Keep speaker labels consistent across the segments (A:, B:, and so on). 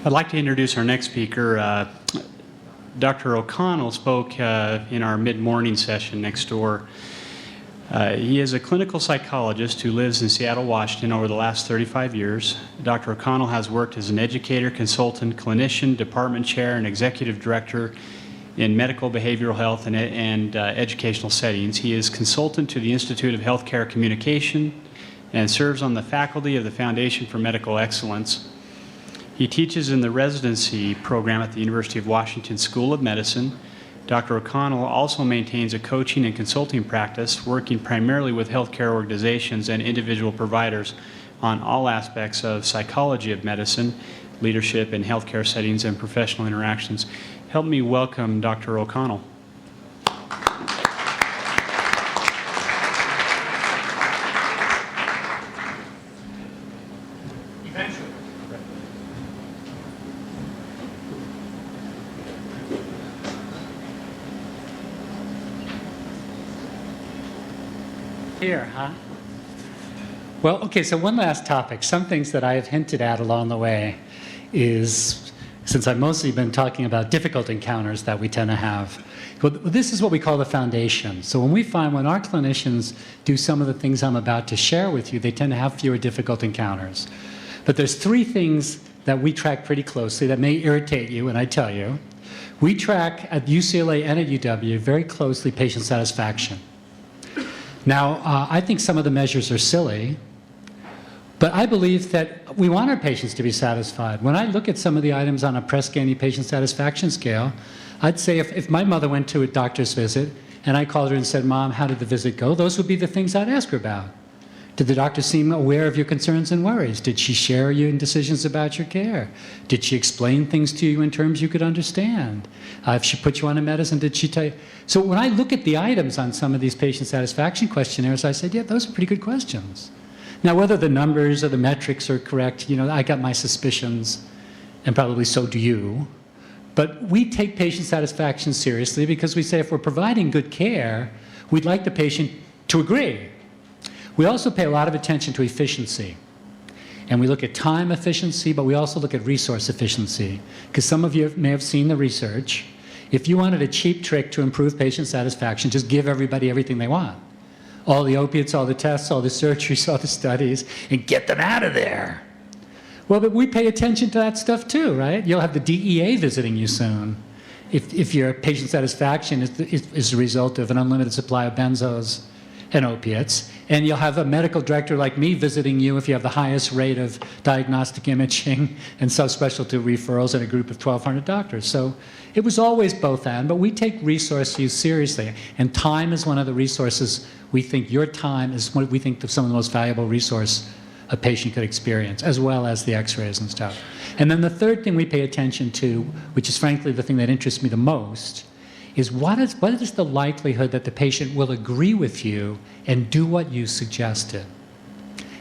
A: I'd like to introduce our next speaker. Dr. O'Connell spoke in our mid-morning session next door. He is a clinical psychologist who lives in Seattle, Washington over the last 35 years. Dr. O'Connell has worked as an educator, consultant, clinician, department chair, and executive director in medical behavioral health and educational settings. He is consultant to the Institute of Healthcare Communication and serves on the faculty of the Foundation for Medical Excellence. He teaches in the residency program at the University of Washington School of Medicine. Dr. O'Connell also maintains a coaching and consulting practice, working primarily with healthcare organizations and individual providers on all aspects of psychology of medicine, leadership in healthcare settings, and professional interactions. Help me welcome Dr. O'Connell.
B: Here, huh? Well, okay, so one last topic. Some things that I have hinted at along the way is, since I've mostly been talking about difficult encounters that we tend to have, well, this is what we call the foundation. So when our clinicians do some of the things I'm about to share with you, they tend to have fewer difficult encounters. But there's three things that we track pretty closely that may irritate you, and I tell you. We track at UCLA and at UW very closely patient satisfaction. Now, I think some of the measures are silly, but I believe that we want our patients to be satisfied. When I look at some of the items on a Press-Ganey patient satisfaction scale, I'd say if my mother went to a doctor's visit and I called her and said, "Mom, how did the visit go?" those would be the things I'd ask her about. Did the doctor seem aware of your concerns and worries? Did she share you in decisions about your care? Did she explain things to you in terms you could understand? If she put you on a medicine, did she tell you? So when I look at the items on some of these patient satisfaction questionnaires, I said, yeah, those are pretty good questions. Now, whether the numbers or the metrics are correct, I got my suspicions, and probably so do you. But we take patient satisfaction seriously because we say if we're providing good care, we'd like the patient to agree. We also pay a lot of attention to efficiency. And we look at time efficiency, but we also look at resource efficiency. Because some of you may have seen the research. If you wanted a cheap trick to improve patient satisfaction, just give everybody everything they want. All the opiates, all the tests, all the surgeries, all the studies, and get them out of there. Well, but we pay attention to that stuff too, right? You'll have the DEA visiting you soon. If your patient satisfaction is a result of an unlimited supply of benzos and opiates, and you'll have a medical director like me visiting you if you have the highest rate of diagnostic imaging and subspecialty referrals in a group of 1,200 doctors. So it was always both and, but we take resource use seriously, and time is one of the resources. We think your time is what we think some of the most valuable resource a patient could experience, as well as the x-rays and stuff. And then the third thing we pay attention to, which is frankly the thing that interests me the most, is what is the likelihood that the patient will agree with you and do what you suggested?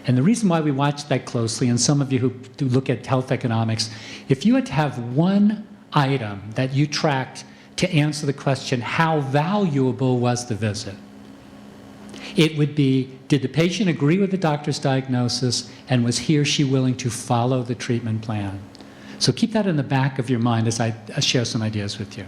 B: And the reason why we watch that closely, and some of you who do look at health economics, if you had to have one item that you tracked to answer the question, how valuable was the visit? It would be, did the patient agree with the doctor's diagnosis, and was he or she willing to follow the treatment plan? So keep that in the back of your mind as I share some ideas with you.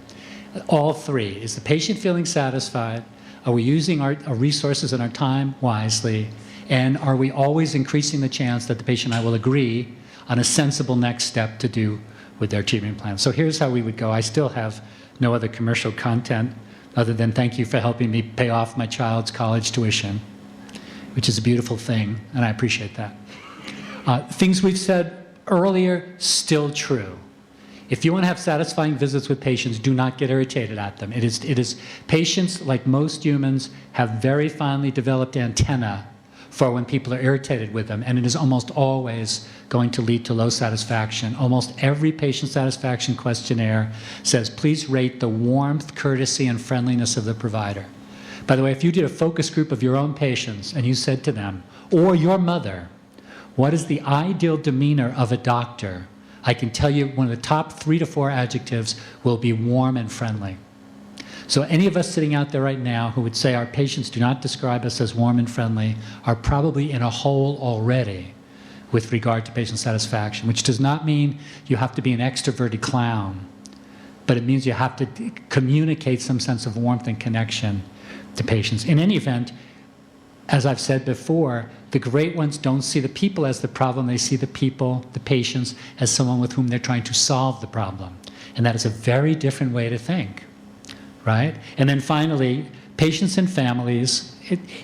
B: All three. Is the patient feeling satisfied? Are we using our resources and our time wisely? And are we always increasing the chance that the patient and I will agree on a sensible next step to do with their treatment plan? So here's how we would go. I still have no other commercial content other than thank you for helping me pay off my child's college tuition, which is a beautiful thing, and I appreciate that. Things we've said earlier, still true. If you want to have satisfying visits with patients, do not get irritated at them. It is patients, like most humans, have very finely developed antenna for when people are irritated with them, and it is almost always going to lead to low satisfaction. Almost every patient satisfaction questionnaire says, please rate the warmth, courtesy, and friendliness of the provider. By the way, if you did a focus group of your own patients and you said to them, or your mother, what is the ideal demeanor of a doctor? I can tell you one of the top 3 to 4 adjectives will be warm and friendly. So any of us sitting out there right now who would say our patients do not describe us as warm and friendly are probably in a hole already with regard to patient satisfaction, which does not mean you have to be an extroverted clown, but it means you have to communicate some sense of warmth and connection to patients. In any event, as I've said before, the great ones don't see the people as the problem. They see the people, the patients, as someone with whom they're trying to solve the problem. And that is a very different way to think, right? And then finally, patients and families.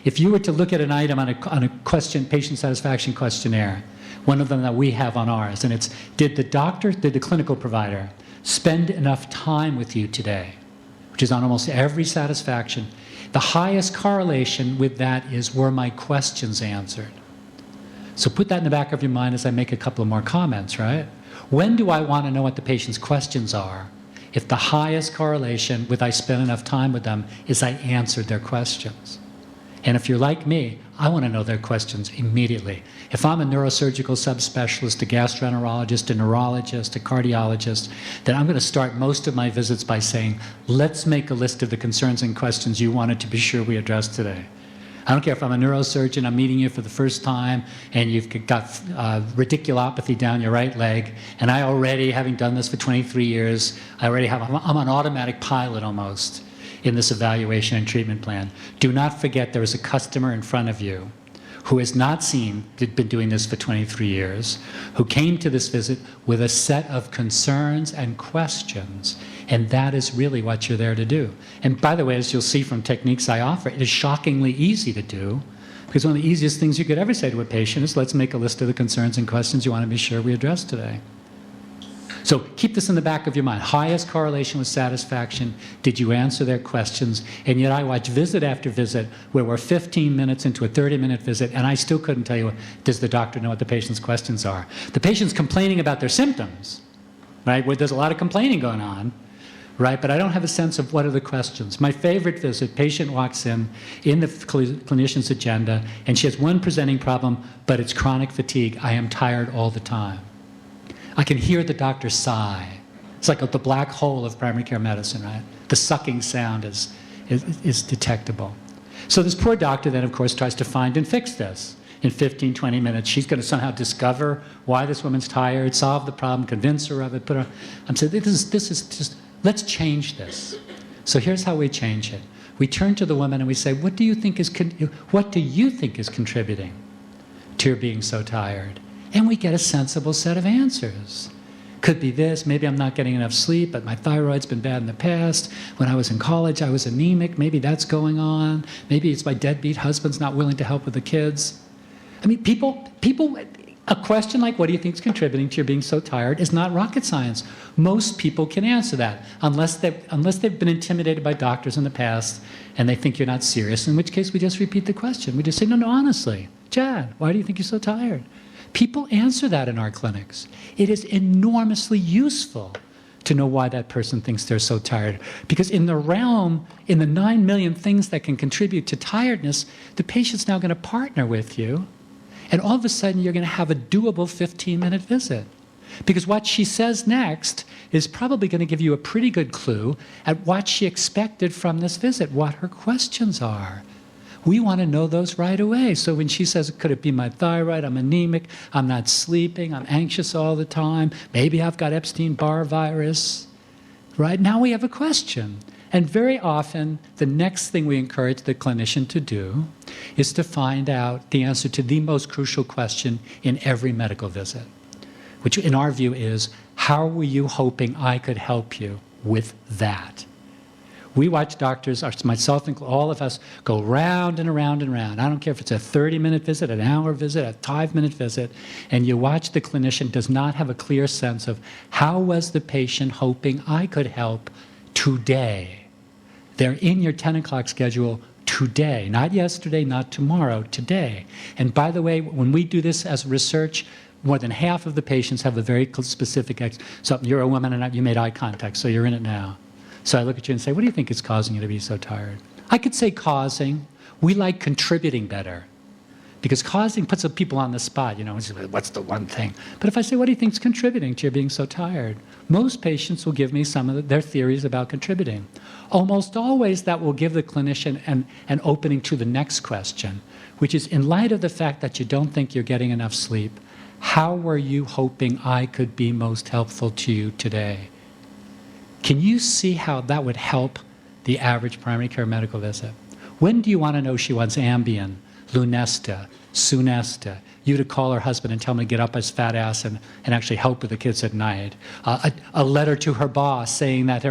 B: If you were to look at an item on a question, patient satisfaction questionnaire, one of them that we have on ours, and it's, did the clinical provider spend enough time with you today? Which is on almost every satisfaction. The highest correlation with that is, were my questions answered? So put that in the back of your mind as I make a couple of more comments, right? When do I want to know what the patient's questions are? If the highest correlation with I spent enough time with them is I answered their questions. And if you're like me, I want to know their questions immediately. If I'm a neurosurgical subspecialist, a gastroenterologist, a neurologist, a cardiologist, then I'm going to start most of my visits by saying, let's make a list of the concerns and questions you wanted to be sure we address today. I don't care if I'm a neurosurgeon, I'm meeting you for the first time, and you've got radiculopathy down your right leg, and I already, having done this for 23 years, I'm an automatic pilot almost in this evaluation and treatment plan. Do not forget there is a customer in front of you who has not been doing this for 23 years, who came to this visit with a set of concerns and questions, and that is really what you're there to do. And by the way, as you'll see from techniques I offer, it is shockingly easy to do, because one of the easiest things you could ever say to a patient is, let's make a list of the concerns and questions you want to be sure we address today. So keep this in the back of your mind. Highest correlation with satisfaction. Did you answer their questions? And yet I watch visit after visit where we're 15 minutes into a 30-minute visit, and I still couldn't tell you, does the doctor know what the patient's questions are? The patient's complaining about their symptoms, right? Where there's a lot of complaining going on, right? But I don't have a sense of what are the questions. My favorite visit, patient walks in the clinician's agenda, and she has one presenting problem, but it's chronic fatigue. I am tired all the time. I can hear the doctor sigh. It's like the black hole of primary care medicine, right? The sucking sound is detectable. So this poor doctor then, of course, tries to find and fix this. In 15, 20 minutes, she's going to somehow discover why this woman's tired, solve the problem, convince her of it, put her... I'm saying, this is just, let's change this. So here's how we change it. We turn to the woman and we say, what do you think is contributing to your being so tired? And we get a sensible set of answers. Could be this, maybe I'm not getting enough sleep, but my thyroid's been bad in the past. When I was in college, I was anemic, maybe that's going on. Maybe it's my deadbeat husband's not willing to help with the kids. I mean, a question like, what do you think is contributing to your being so tired is not rocket science. Most people can answer that, unless they've been intimidated by doctors in the past and they think you're not serious, in which case we just repeat the question. We just say, no, honestly, Chad, why do you think you're so tired? People answer that in our clinics. It is enormously useful to know why that person thinks they're so tired. Because in the 9 million things that can contribute to tiredness, the patient's now going to partner with you, and all of a sudden you're going to have a doable 15-minute visit. Because what she says next is probably going to give you a pretty good clue at what she expected from this visit, what her questions are. We want to know those right away. So when she says, could it be my thyroid, I'm anemic, I'm not sleeping, I'm anxious all the time, maybe I've got Epstein-Barr virus, right? Now we have a question. And very often, the next thing we encourage the clinician to do is to find out the answer to the most crucial question in every medical visit, which in our view is, how were you hoping I could help you with that? We watch doctors, myself and all of us, go round and around and around. I don't care if it's a 30-minute visit, an hour visit, a 5-minute visit, and you watch the clinician does not have a clear sense of how was the patient hoping I could help today. They're in your 10 o'clock schedule today, not yesterday, not tomorrow, today. And by the way, when we do this as research, more than half of the patients have a very specific, so you're a woman and you made eye contact, so you're in it now. So I look at you and say, what do you think is causing you to be so tired? I could say causing. We like contributing better. Because causing puts people on the spot, what's the one thing? But if I say, what do you think is contributing to your being so tired? Most patients will give me some of their theories about contributing. Almost always that will give the clinician an opening to the next question, which is, in light of the fact that you don't think you're getting enough sleep, How were you hoping I could be most helpful to you today? Can you see how that would help the average primary care medical visit? When do you want to know she wants Ambien, Lunesta, Sunesta, you to call her husband and tell him to get up his fat ass and actually help with the kids at night? A letter to her boss saying that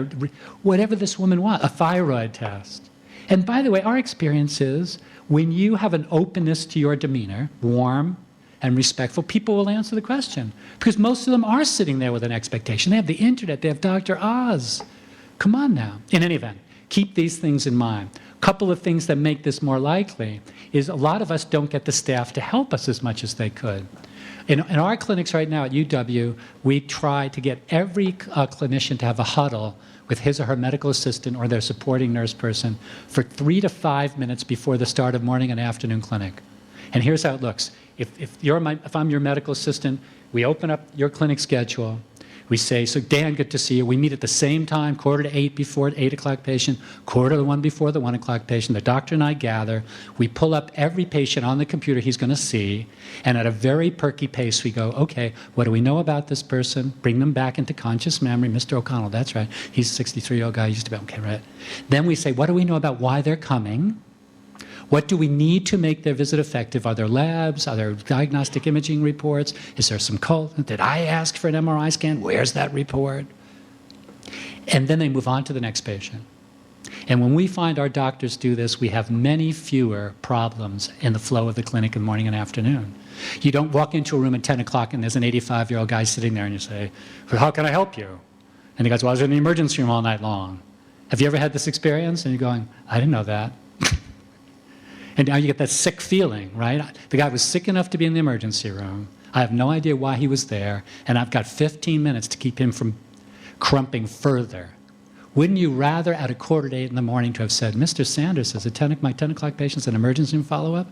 B: whatever this woman wants, a thyroid test. And by the way, our experience is when you have an openness to your demeanor, warm and respectful, people will answer the question. Because most of them are sitting there with an expectation. They have the internet, they have Dr. Oz. Come on now. In any event, keep these things in mind. A couple of things that make this more likely is a lot of us don't get the staff to help us as much as they could. In our clinics right now at UW, we try to get every clinician to have a huddle with his or her medical assistant or their supporting nurse person for 3 to 5 minutes before the start of morning and afternoon clinic. And here's how it looks. If I'm your medical assistant, we open up your clinic schedule. We say, so Dan, good to see you. We meet at the same time, 7:45 before the 8 o'clock patient, 1:45 before the 1 o'clock patient. The doctor and I gather. We pull up every patient on the computer he's going to see. And at a very perky pace, we go, okay, what do we know about this person? Bring them back into conscious memory. Mr. O'Connell, that's right. He's a 63-year-old guy. He used to be, okay, right. Then we say, what do we know about why they're coming? What do we need to make their visit effective? Are there labs? Are there diagnostic imaging reports? Is there some cult? Did I ask for an MRI scan? Where's that report? And then they move on to the next patient. And when we find our doctors do this, we have many fewer problems in the flow of the clinic in the morning and afternoon. You don't walk into a room at 10 o'clock and there's an 85-year-old guy sitting there and you say, well, how can I help you? And he goes, well, I was in the emergency room all night long. Have you ever had this experience? And you're going, I didn't know that. And now you get that sick feeling, right? The guy was sick enough to be in the emergency room. I have no idea why he was there, and I've got 15 minutes to keep him from crumping further. Wouldn't you rather at 7:45 in the morning to have said, Mr. Sanders, is my 10 o'clock patient's an emergency room follow-up?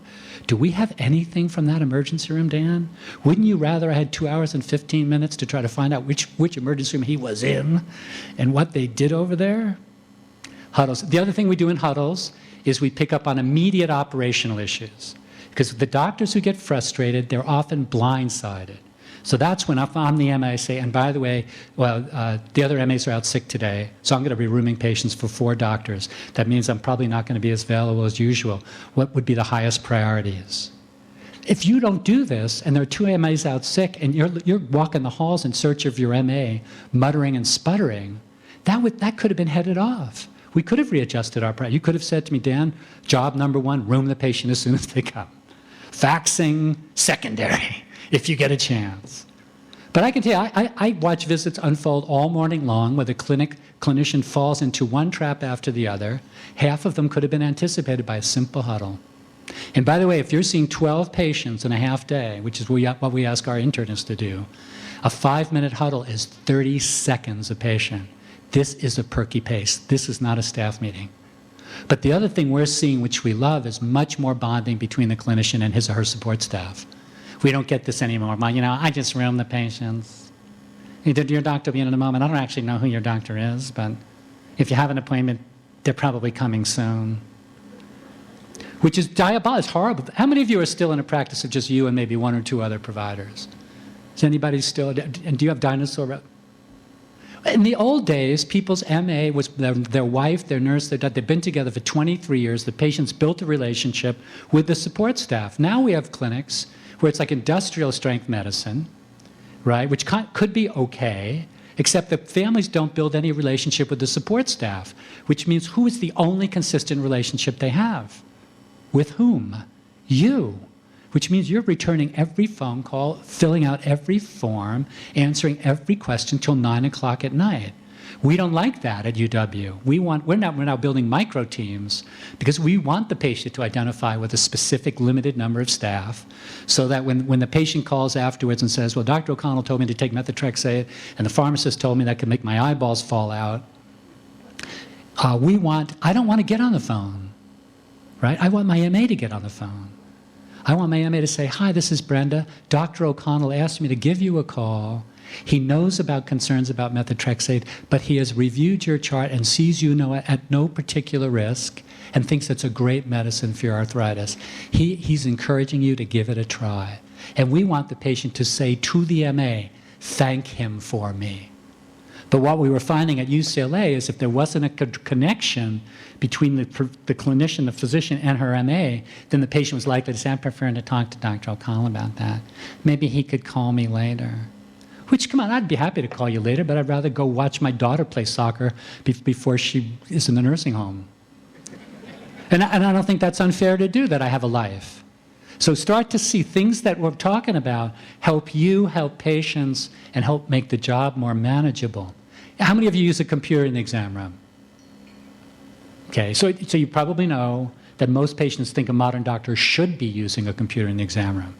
B: Do we have anything from that emergency room, Dan? Wouldn't you rather I had 2 hours and 15 minutes to try to find out which emergency room he was in and what they did over there? Huddles. The other thing we do in huddles is we pick up on immediate operational issues. Because the doctors who get frustrated, they're often blindsided. So that's when if I'm the MA, I say, and by the way, the other MAs are out sick today, so I'm going to be rooming patients for 4 doctors. That means I'm probably not going to be as available as usual. What would be the highest priorities? If you don't do this, and there are 2 MAs out sick, and you're walking the halls in search of your MA, muttering and sputtering, that could have been headed off. We could have readjusted our priority. You could have said to me, Dan, job number 1, room the patient as soon as they come. Faxing, secondary, if you get a chance. But I can tell you, I watch visits unfold all morning long where the clinician falls into one trap after the other. Half of them could have been anticipated by a simple huddle. And by the way, if you're seeing 12 patients in a half day, which is what we ask our internists to do, a 5-minute huddle is 30 seconds a patient. This is a perky pace. This is not a staff meeting. But the other thing we're seeing, which we love, is much more bonding between the clinician and his or her support staff. We don't get this anymore. I just room the patients. Your doctor will be in a moment. I don't actually know who your doctor is, but if you have an appointment, they're probably coming soon. Which is diabolical. It's horrible. How many of you are still in a practice of just you and maybe 1 or 2 other providers? Is anybody still, and do you have dinosaur? In the old days, people's MA was their wife, their nurse, their dad. They've been together for 23 years. The patients built a relationship with the support staff. Now we have clinics where it's like industrial strength medicine, right, which could be okay, except that families don't build any relationship with the support staff, which means who is the only consistent relationship they have? With whom? You. Which means you're returning every phone call, filling out every form, answering every question till 9 o'clock at night. We don't like that at UW. We're now building micro teams because we want the patient to identify with a specific limited number of staff so that when the patient calls afterwards and says, well, Dr. O'Connell told me to take methotrexate and the pharmacist told me that could make my eyeballs fall out, I don't want to get on the phone, right? I want my MA to get on the phone. I want my MA to say, hi, this is Brenda. Dr. O'Connell asked me to give you a call. He knows about concerns about methotrexate, but he has reviewed your chart and sees you at no particular risk and thinks it's a great medicine for your arthritis. He's encouraging you to give it a try. And we want the patient to say to the MA, thank him for me. But what we were finding at UCLA is if there wasn't a connection between the clinician, the physician, and her MA, then the patient was likely to say, I'm preferring to talk to Dr. O'Connell about that. Maybe he could call me later. Which, come on, I'd be happy to call you later, but I'd rather go watch my daughter play soccer before she is in the nursing home. And I don't think that's unfair to do, that I have a life. So start to see things that we're talking about help you, help patients, and help make the job more manageable. How many of you use a computer in the exam room? Okay, so you probably know that most patients think a modern doctor should be using a computer in the exam room.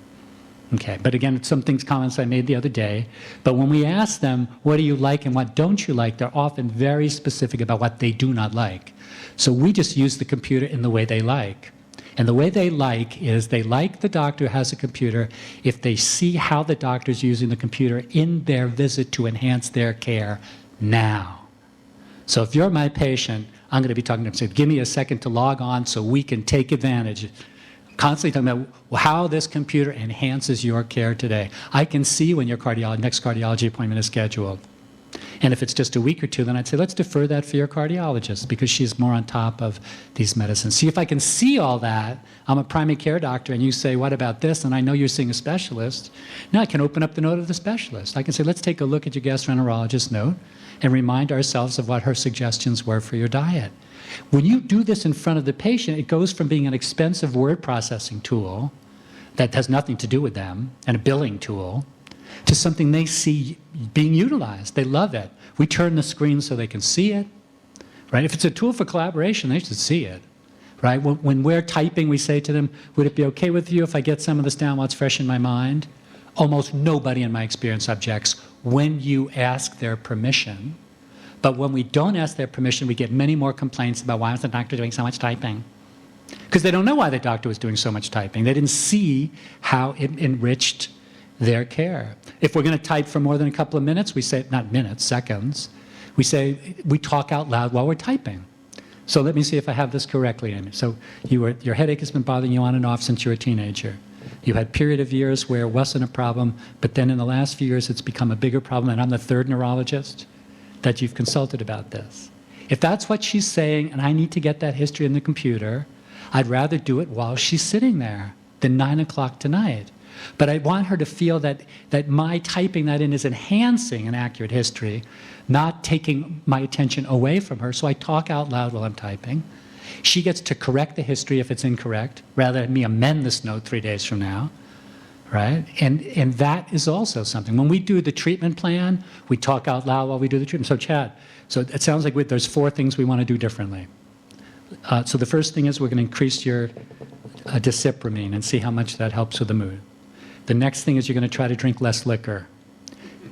B: Okay, but again, it's some comments I made the other day. But when we ask them, what do you like and what don't you like, they're often very specific about what they do not like. So we just use the computer in the way they like. And the way they like is they like the doctor who has a computer if they see how the doctor's using the computer in their visit to enhance their care now. So if you're my patient, I'm going to be talking to them, say, give me a second to log on so we can take advantage. Constantly talking about how this computer enhances your care today. I can see when your next cardiology appointment is scheduled. And if it's just a week or two, then I'd say, let's defer that for your cardiologist because she's more on top of these medicines. See, if I can see all that, I'm a primary care doctor, and you say, what about this? And I know you're seeing a specialist. Now I can open up the note of the specialist. I can say, let's take a look at your gastroenterologist note and remind ourselves of what her suggestions were for your diet. When you do this in front of the patient, it goes from being an expensive word processing tool that has nothing to do with them and a billing tool to something they see being utilized. They love it. We turn the screen so they can see it, right? If it's a tool for collaboration, they should see it, right? When we're typing, we say to them, would it be okay with you if I get some of this down while it's fresh in my mind? Almost nobody in my experience objects when you ask their permission. But when we don't ask their permission, we get many more complaints about why is the doctor doing so much typing? Because they don't know why the doctor was doing so much typing. They didn't see how it enriched their care. If we're going to type for more than a couple of minutes, we say, not minutes, seconds, we talk out loud while we're typing. So let me see if I have this correctly, Amy. So your headache has been bothering you on and off since you were a teenager. You had a period of years where it wasn't a problem, but then in the last few years it's become a bigger problem, and I'm the third neurologist that you've consulted about this. If that's what she's saying, and I need to get that history in the computer, I'd rather do it while she's sitting there than 9 o'clock tonight. But I want her to feel that my typing that in is enhancing an accurate history, not taking my attention away from her. So I talk out loud while I'm typing. She gets to correct the history if it's incorrect, rather than me amend this note 3 days from now, right? And that is also something. When we do the treatment plan, we talk out loud while we do the treatment. So Chad, so it sounds like there's 4 things we want to do differently. So the first thing is we're going to increase your disipramine and see how much that helps with the mood. The next thing is you're going to try to drink less liquor.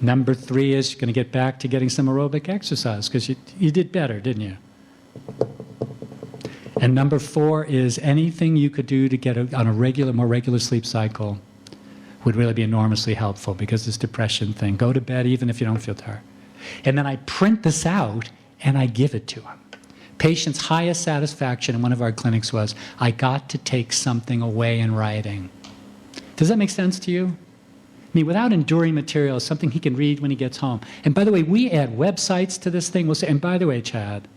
B: Number 3 is you're going to get back to getting some aerobic exercise because you did better, didn't you? And number 4 is anything you could do to get on a more regular sleep cycle would really be enormously helpful because this depression thing. Go to bed even if you don't feel tired. And then I print this out and I give it to them. Patient's highest satisfaction in one of our clinics was, I got to take something away in writing. Does that make sense to you? I mean, without enduring material, something he can read when he gets home. And by the way, we add websites to this thing. We'll say, and by the way, Chad,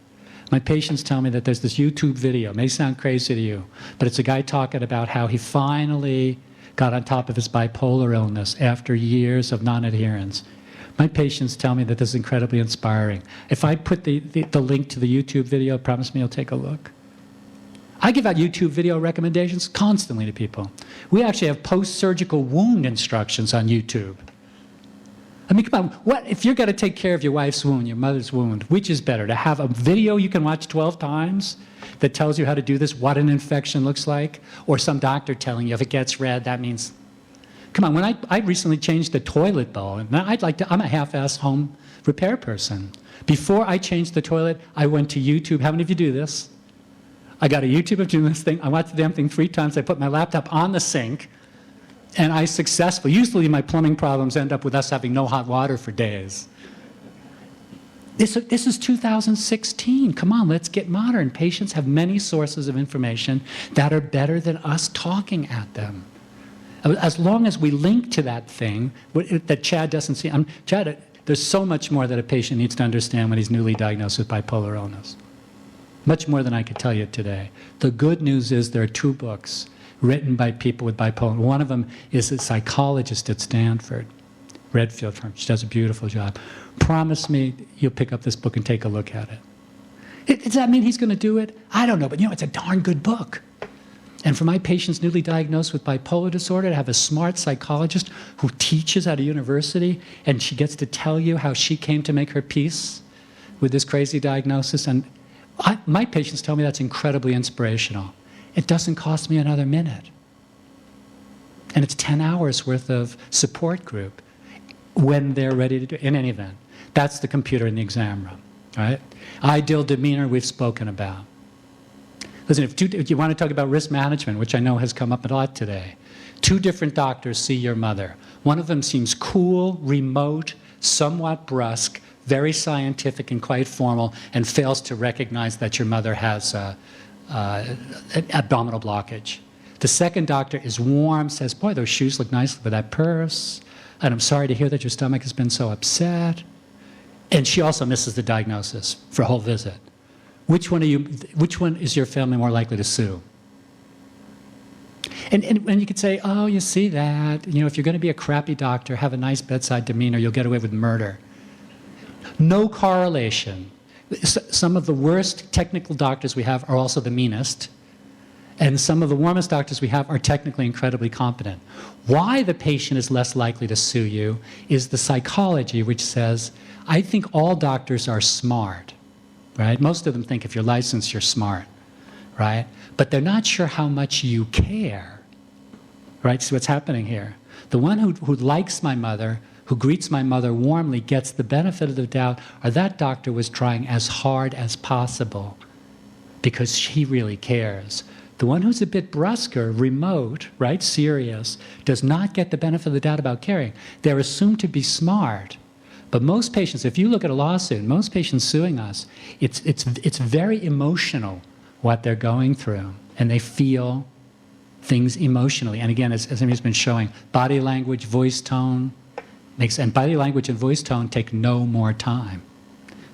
B: my patients tell me that there's this YouTube video. It may sound crazy to you, but it's a guy talking about how he finally got on top of his bipolar illness after years of non-adherence. My patients tell me that this is incredibly inspiring. If I put the link to the YouTube video, promise me you'll take a look. I give out YouTube video recommendations constantly to people. We actually have post-surgical wound instructions on YouTube. I mean, come on, if you're going to take care of your wife's wound, your mother's wound, which is better, to have a video you can watch 12 times that tells you how to do this, what an infection looks like, or some doctor telling you if it gets red, that means... Come on, when I recently changed the toilet bowl, and I'm a half-ass home repair person. Before I changed the toilet, I went to YouTube. How many of you do this? I got a YouTube of doing this thing. I watched the damn thing 3 times. I put my laptop on the sink, and I successfully, usually my plumbing problems end up with us having no hot water for days. This is 2016. Come on, let's get modern. Patients have many sources of information that are better than us talking at them. As long as we link to that thing that Chad doesn't see. Chad, there's so much more that a patient needs to understand when he's newly diagnosed with bipolar illness. Much more than I could tell you today. The good news is there are 2 books written by people with bipolar. One of them is a psychologist at Stanford, Redfield firm. She does a beautiful job. Promise me you'll pick up this book and take a look at it. Does that mean he's going to do it? I don't know, but it's a darn good book. And for my patients newly diagnosed with bipolar disorder, to have a smart psychologist who teaches at a university and she gets to tell you how she came to make her peace with this crazy diagnosis. And my patients tell me that's incredibly inspirational. It doesn't cost me another minute. And it's 10 hours worth of support group when they're ready to do it, in any event. That's the computer in the exam room, right? Ideal demeanor we've spoken about. Listen, if you want to talk about risk management, which I know has come up a lot today, 2 different doctors see your mother. One of them seems cool, remote, somewhat brusque, very scientific and quite formal, and fails to recognize that your mother has an abdominal blockage. The second doctor is warm, says, boy, those shoes look nice with that purse, and I'm sorry to hear that your stomach has been so upset. And she also misses the diagnosis for a whole visit. Which one is your family more likely to sue? And you could say, oh, you see that. If you're going to be a crappy doctor, have a nice bedside demeanor, you'll get away with murder. No correlation. Some of the worst technical doctors we have are also the meanest. And some of the warmest doctors we have are technically incredibly competent. Why the patient is less likely to sue you is the psychology, which says, I think all doctors are smart. Right? Most of them think if you're licensed, you're smart, right? But they're not sure how much you care, right? See what's happening here. The one who likes my mother, who greets my mother warmly, gets the benefit of the doubt, or that doctor was trying as hard as possible because he really cares. The one who's a bit brusquer, remote, right, serious, does not get the benefit of the doubt about caring. They're assumed to be smart. But most patients, if you look at a lawsuit, most patients suing us, it's very emotional what they're going through, and they feel things emotionally. And again, as Amy's been showing, body language, voice tone, and body language and voice tone take no more time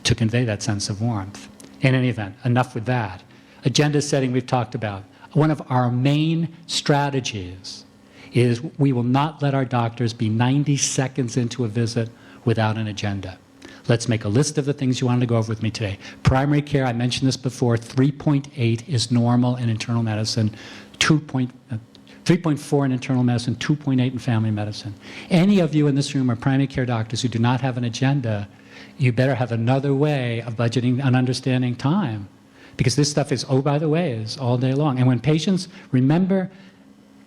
B: to convey that sense of warmth. In any event, enough with that. Agenda setting we've talked about. One of our main strategies is we will not let our doctors be 90 seconds into a visit without an agenda. Let's make a list of the things you wanted to go over with me today. Primary care, I mentioned this before, 3.8 is normal in internal medicine, 3.4 in internal medicine, 2.8 in family medicine. Any of you in this room are primary care doctors who do not have an agenda, you better have another way of budgeting and understanding time. Because this stuff is, oh, by the way, is all day long. And when patients, remember,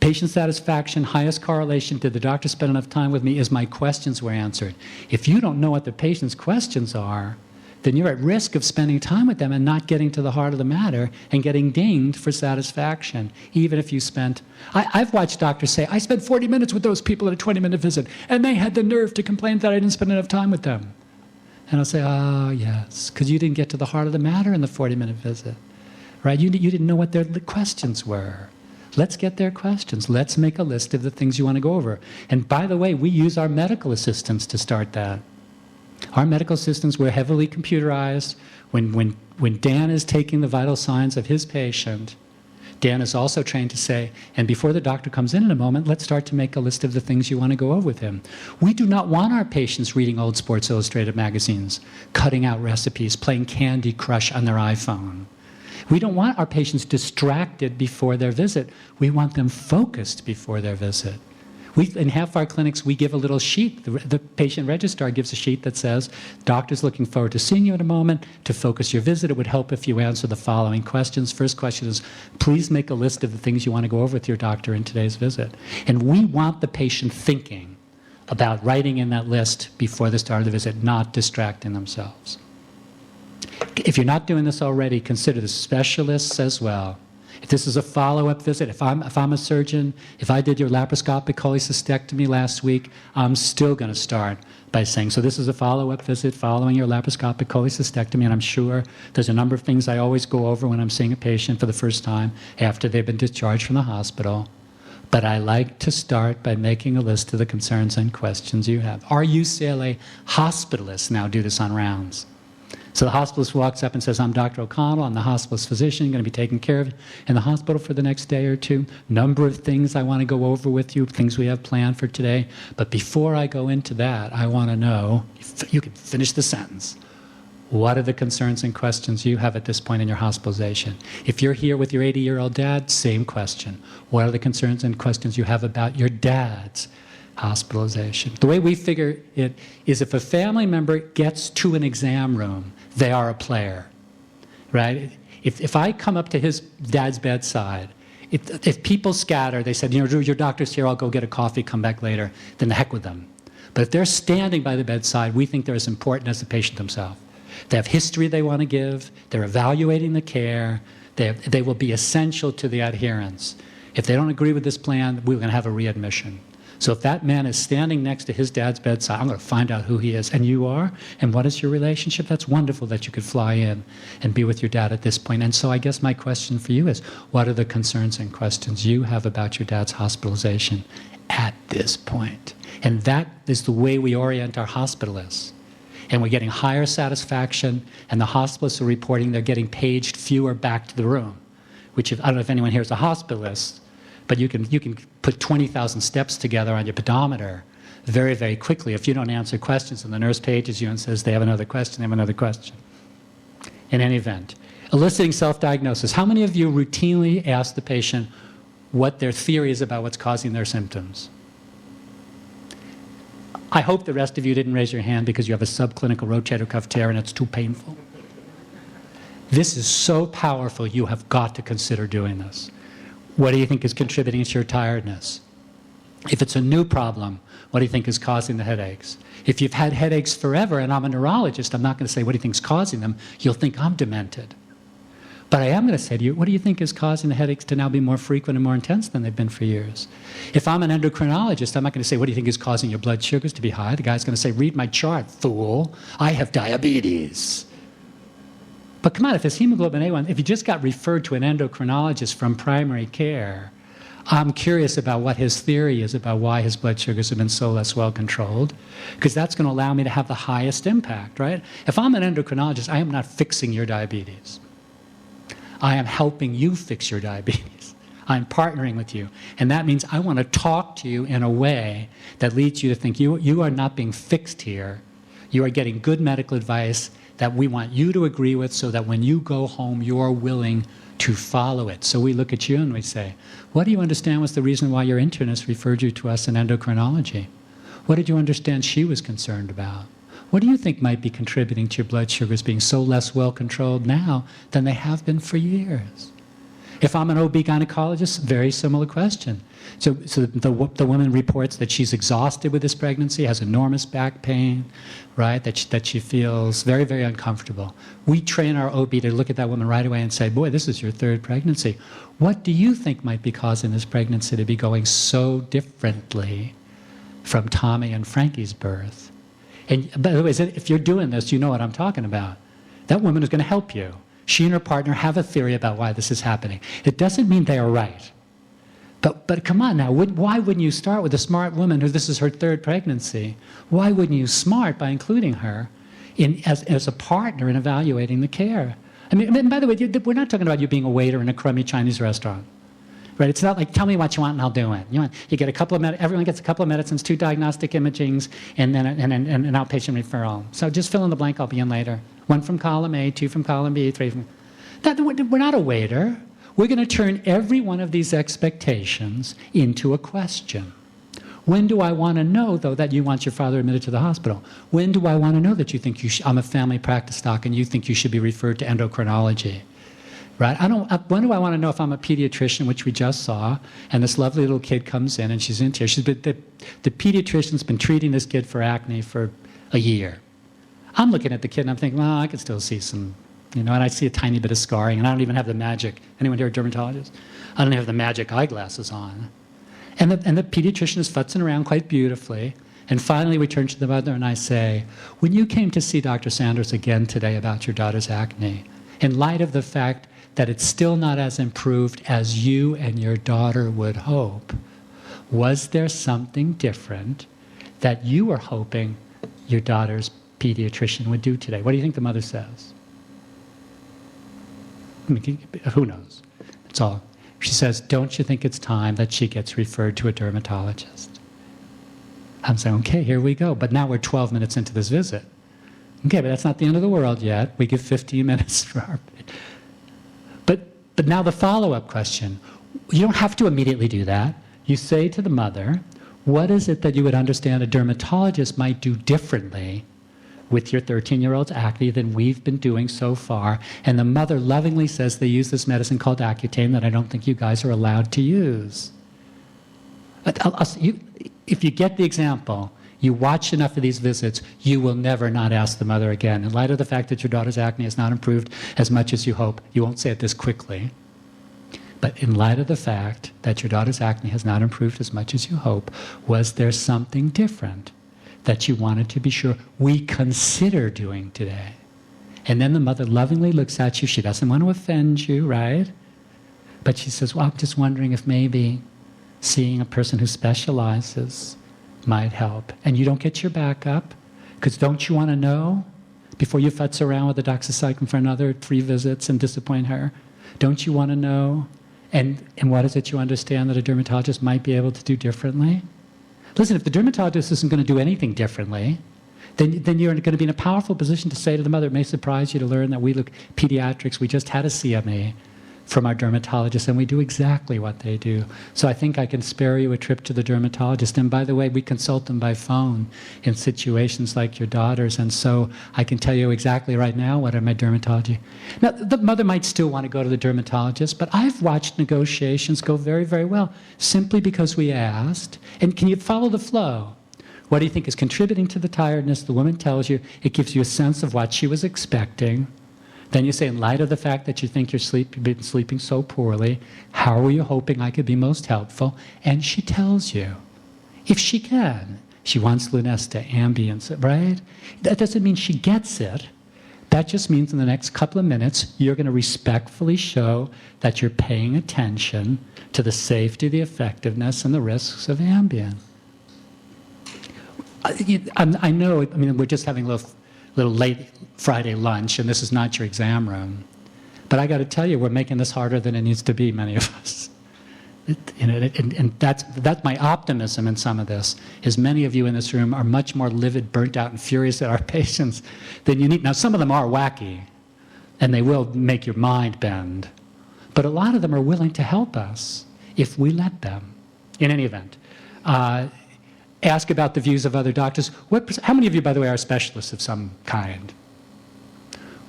B: patient satisfaction, highest correlation, did the doctor spend enough time with me, is my questions were answered. If you don't know what the patient's questions are, then you're at risk of spending time with them and not getting to the heart of the matter and getting dinged for satisfaction, even if you spent... I've watched doctors say, I spent 40 minutes with those people at a 20-minute visit, and they had the nerve to complain that I didn't spend enough time with them. And I'll say, oh, yes, because you didn't get to the heart of the matter in the 40-minute visit, right? You didn't know what their questions were. Let's get their questions. Let's make a list of the things you want to go over. And by the way, we use our medical assistants to start that. Our medical assistants were heavily computerized. When Dan is taking the vital signs of his patient, Dan is also trained to say, and before the doctor comes in a moment, let's start to make a list of the things you want to go over with him. We do not want our patients reading old Sports Illustrated magazines, cutting out recipes, playing Candy Crush on their iPhone. We don't want our patients distracted before their visit. We want them focused before their visit. In half our clinics, we give a little sheet. The patient registrar gives a sheet that says, doctor's looking forward to seeing you in a moment. To focus your visit, it would help if you answer the following questions. First question is, please make a list of the things you want to go over with your doctor in today's visit. And we want the patient thinking about writing in that list before the start of the visit, not distracting themselves. If you're not doing this already, consider the specialists as well. If this is a follow-up visit, if I'm a surgeon, if I did your laparoscopic cholecystectomy last week, I'm still going to start by saying, so this is a follow-up visit following your laparoscopic cholecystectomy, and I'm sure there's a number of things I always go over when I'm seeing a patient for the first time after they've been discharged from the hospital. But I like to start by making a list of the concerns and questions you have. Our UCLA hospitalists now do this on rounds. So the hospitalist walks up and says, I'm Dr. O'Connell, I'm the hospitalist physician, going to be taking care of you in the hospital for the next day or two. Number of things I want to go over with you, things we have planned for today. But before I go into that, I want to know, you can finish the sentence. What are the concerns and questions you have at this point in your hospitalization? If you're here with your 80-year-old dad, same question. What are the concerns and questions you have about your dad's hospitalization? The way we figure it is if a family member gets to an exam room, they are a player, right? If I come up to his dad's bedside, if people scatter, they said, your doctor's here, I'll go get a coffee, come back later, then the heck with them. But if they're standing by the bedside, we think they're as important as the patient themselves. They have history they want to give. They're evaluating the care. They will be essential to the adherence. If they don't agree with this plan, we're going to have a readmission. So if that man is standing next to his dad's bedside, I'm going to find out who he is. And you are? And what is your relationship? That's wonderful that you could fly in and be with your dad at this point. And so I guess my question for you is, what are the concerns and questions you have about your dad's hospitalization at this point? And that is the way we orient our hospitalists. And we're getting higher satisfaction, and the hospitalists are reporting they're getting paged fewer back to the room, which I don't know if anyone here is a hospitalist, but you can put 20,000 steps together on your pedometer very, very quickly if you don't answer questions, and the nurse pages you and says they have another question, they have another question. In any event, eliciting self-diagnosis. How many of you routinely ask the patient what their theory is about what's causing their symptoms? I hope the rest of you didn't raise your hand because you have a subclinical rotator cuff tear and it's too painful. This is so powerful, you have got to consider doing this. What do you think is contributing to your tiredness? If it's a new problem, what do you think is causing the headaches? If you've had headaches forever, and I'm a neurologist, I'm not going to say what do you think is causing them. You'll think I'm demented. But I am going to say to you, what do you think is causing the headaches to now be more frequent and more intense than they've been for years? If I'm an endocrinologist, I'm not going to say, what do you think is causing your blood sugars to be high? The guy's going to say, read my chart, fool. I have diabetes. But come on, if it's hemoglobin A1, if you just got referred to an endocrinologist from primary care, I'm curious about what his theory is about why his blood sugars have been so less well controlled, because that's going to allow me to have the highest impact, right? If I'm an endocrinologist, I am not fixing your diabetes. I am helping you fix your diabetes. I'm partnering with you. And that means I want to talk to you in a way that leads you to think you are not being fixed here. You are getting good medical advice that we want you to agree with so that when you go home, you're willing to follow it. So we look at you and we say, what do you understand was the reason why your internist referred you to us in endocrinology? What did you understand she was concerned about? What do you think might be contributing to your blood sugars being so less well controlled now than they have been for years? If I'm an OB gynecologist, very similar question. So the woman reports that she's exhausted with this pregnancy, has enormous back pain, right? That she feels very, very uncomfortable. We train our OB to look at that woman right away and say, boy, this is your third pregnancy. What do you think might be causing this pregnancy to be going so differently from Tommy and Frankie's birth? And by the way, if you're doing this, you know what I'm talking about. That woman is going to help you. She and her partner have a theory about why this is happening. It doesn't mean they are right. But come on now, why wouldn't you start with a smart woman who this is her third pregnancy? Why wouldn't you smart by including her as a partner in evaluating the care? I mean, by the way, we're not talking about you being a waiter in a crummy Chinese restaurant. Right? It's not like, tell me what you want and I'll do it. You get a couple of everyone gets a couple of medicines, 2 diagnostic imagings, and then an outpatient referral. So just fill in the blank, I'll be in later. 1 from column A, 2 from column B, 3 from... We're not a waiter. We're going to turn every one of these expectations into a question. When do I want to know, though, that you want your father admitted to the hospital? When do I want to know that you think I'm a family practice doc and you think you should be referred to endocrinology? Right? When do I want to know if I'm a pediatrician, which we just saw, and this lovely little kid comes in and she's in tears. The pediatrician's been treating this kid for acne for a year. I'm looking at the kid and I'm thinking, well, I can still see some, and I see a tiny bit of scarring, and I don't even have the magic. Anyone here a dermatologist? I don't have the magic eyeglasses on. And the pediatrician is futzing around quite beautifully. And finally, we turn to the mother and I say, when you came to see Dr. Sanders again today about your daughter's acne, in light of the fact that it's still not as improved as you and your daughter would hope, Was there something different that you were hoping your daughter's pediatrician would do today? What do you think the mother says? I mean, who knows? That's all. She says, don't you think it's time that she gets referred to a dermatologist? I'm saying, okay, here we go. But now we're 12 minutes into this visit. Okay, but that's not the end of the world yet. We give 15 minutes for our... But now the follow-up question. You don't have to immediately do that. You say to the mother, what is it that you would understand a dermatologist might do differently with your 13-year-old's acne than we've been doing so far? And the mother lovingly says they use this medicine called Accutane that I don't think you guys are allowed to use. If you get the example, you watch enough of these visits, you will never not ask the mother again. In light of the fact that your daughter's acne has not improved as much as you hope, you won't say it this quickly, but in light of the fact that your daughter's acne has not improved as much as you hope, was there something different that you wanted to be sure we consider doing today? And then the mother lovingly looks at you. She doesn't want to offend you, right? But she says, well, I'm just wondering if maybe seeing a person who specializes might help. And you don't get your back up, because don't you want to know before you futz around with the doxycycline for another 3 visits and disappoint her? Don't you want to know? And what is it you understand that a dermatologist might be able to do differently? Listen, if the dermatologist isn't going to do anything differently, then you're going to be in a powerful position to say to the mother, it may surprise you to learn that we look pediatrics, we just had a CME from our dermatologist, and we do exactly what they do. So I think I can spare you a trip to the dermatologist. And by the way, we consult them by phone in situations like your daughter's, and so I can tell you exactly right now what are my dermatology. Now, the mother might still want to go to the dermatologist, but I've watched negotiations go very, very well, simply because we asked. And can you follow the flow? What do you think is contributing to the tiredness? The woman tells you. It gives you a sense of what she was expecting. Then you say, in light of the fact that you think you've been sleeping so poorly, how are you hoping I could be most helpful? And she tells you, if she can. She wants Lunesta, Ambien, right? That doesn't mean she gets it. That just means in the next couple of minutes, you're going to respectfully show that you're paying attention to the safety, the effectiveness, and the risks of Ambien. I know, I mean, we're just having a little late Friday lunch, and this is not your exam room. But I got to tell you, we're making this harder than it needs to be, many of us. And that's my optimism in some of this, is many of you in this room are much more livid, burnt out, and furious at our patients than you need. Now, some of them are wacky, and they will make your mind bend. But a lot of them are willing to help us if we let them. In any event, ask about the views of other doctors. How many of you, by the way, are specialists of some kind?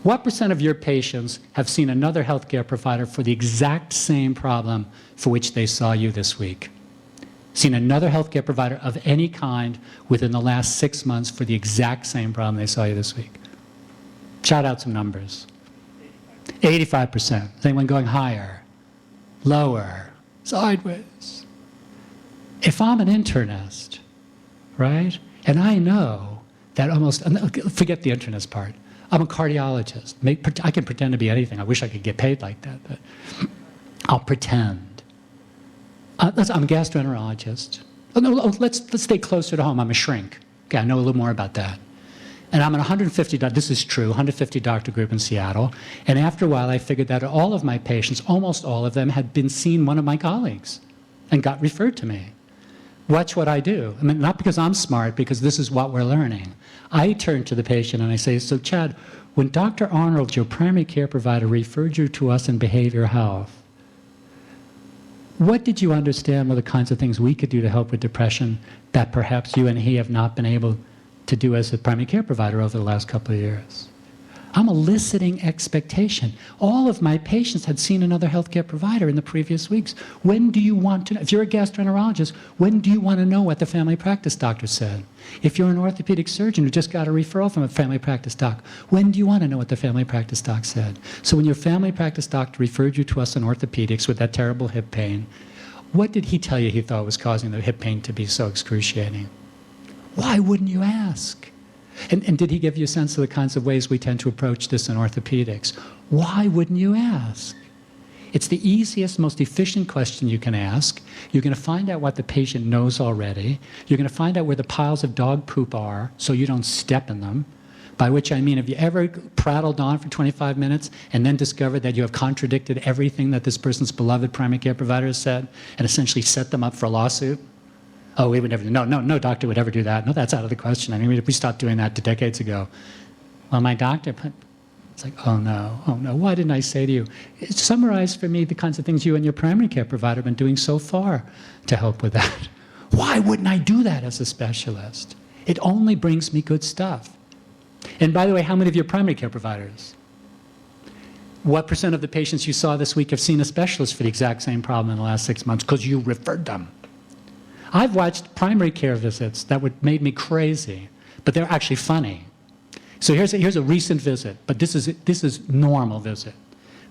B: What % of your patients have seen another healthcare provider for the exact same problem for which they saw you this week? Seen another healthcare provider of any kind within the last 6 months for the exact same problem they saw you this week? Shout out some numbers. 85%. Is anyone going higher? Lower? Sideways? If I'm an internist, right? And I know that almost, forget the internist part. I'm a cardiologist. I can pretend to be anything. I wish I could get paid like that, but I'll pretend. I'm a gastroenterologist. Let's stay closer to home. I'm a shrink. Okay, I know a little more about that. And I'm an 150, this is true, 150 doctor group in Seattle. And after a while, I figured that all of my patients, almost all of them, had been seeing one of my colleagues and got referred to me. Watch what I do. I mean, not because I'm smart, because this is what we're learning. I turn to the patient and I say, so Chad, when Dr. Arnold, your primary care provider, referred you to us in behavioral health, what did you understand were the kinds of things we could do to help with depression that perhaps you and he have not been able to do as a primary care provider over the last couple of years? I'm eliciting expectation. All of my patients had seen another healthcare provider in the previous weeks. When do you want to know? If you're a gastroenterologist, when do you want to know what the family practice doctor said? If you're an orthopedic surgeon who just got a referral from a family practice doc, when do you want to know what the family practice doc said? So when your family practice doctor referred you to us in orthopedics with that terrible hip pain, what did he tell you he thought was causing the hip pain to be so excruciating? Why wouldn't you ask? And did he give you a sense of the kinds of ways we tend to approach this in orthopedics? Why wouldn't you ask? It's the easiest, most efficient question you can ask. You're going to find out what the patient knows already. You're going to find out where the piles of dog poop are so you don't step in them. By which I mean, have you ever prattled on for 25 minutes and then discovered that you have contradicted everything that this person's beloved primary care provider has said and essentially set them up for a lawsuit? Oh, we would never do. No doctor would ever do that. No, that's out of the question. I mean, we stopped doing that decades ago. Well, my doctor, it's like, oh no, why didn't I say to you? Summarize for me the kinds of things you and your primary care provider have been doing so far to help with that. Why wouldn't I do that as a specialist? It only brings me good stuff. And by the way, how many of your primary care providers? What % of the patients you saw this week have seen a specialist for the exact same problem in the last 6 months because you referred them? I've watched primary care visits that would made me crazy, but they're actually funny. So here's a recent visit, but this is normal visit.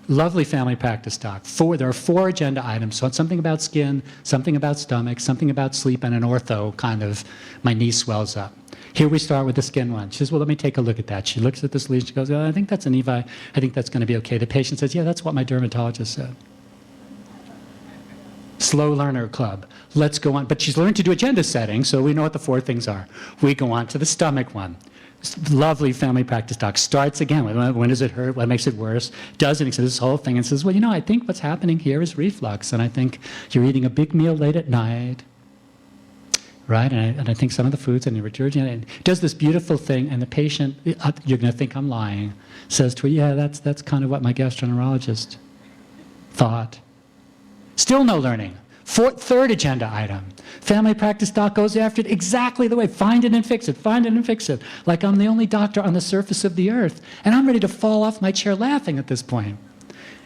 B: Lovely family practice doc. There are 4 agenda items. So it's something about skin, something about stomach, something about sleep, and an ortho kind of, my knee swells up. Here we start with the skin one. She says, well, let me take a look at that. She looks at this lesion. She goes, oh, I think that's an EVI. I think that's going to be okay. The patient says, yeah, that's what my dermatologist said. Slow learner club. Let's go on. But she's learned to do agenda setting, so we know what the 4 things are. We go on to the stomach one. Lovely family practice doc. Starts again. When does it hurt? What makes it worse? Doesn't. He says this whole thing and says, well, I think what's happening here is reflux, and I think you're eating a big meal late at night. Right, and I think some of the foods and the regurgitation, and does this beautiful thing, and the patient, you're going to think I'm lying, says to her, yeah, that's kind of what my gastroenterologist thought. Still no learning. 3rd agenda item. Family practice doc goes after it exactly the way. Find it and fix it, find it and fix it. Like I'm the only doctor on the surface of the earth, and I'm ready to fall off my chair laughing at this point.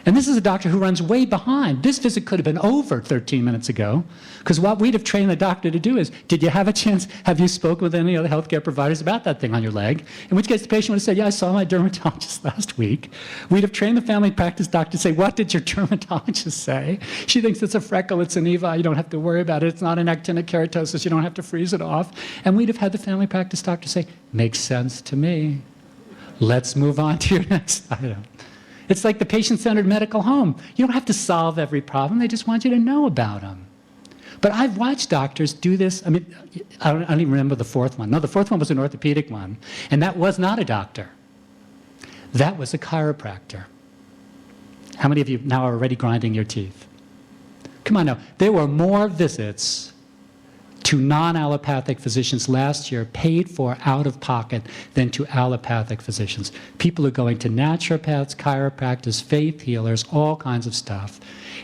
B: And this is a doctor who runs way behind. This visit could have been over 13 minutes ago, because what we'd have trained the doctor to do is, did you have a chance, have you spoken with any other healthcare providers about that thing on your leg? In which case the patient would have said, yeah, I saw my dermatologist last week. We'd have trained the family practice doctor to say, what did your dermatologist say? She thinks it's a freckle, it's an EVI, you don't have to worry about it, it's not an actinic keratosis, you don't have to freeze it off. And we'd have had the family practice doctor say, makes sense to me. Let's move on to your next item. It's like the patient-centered medical home. You don't have to solve every problem. They just want you to know about them. But I've watched doctors do this. I mean, I don't even remember the 4th one. No, the 4th one was an orthopedic one. And that was not a doctor. That was a chiropractor. How many of you now are already grinding your teeth? Come on now. There were more visits to non-allopathic physicians last year paid for out of pocket than to allopathic physicians. People are going to naturopaths, chiropractors, faith healers, all kinds of stuff.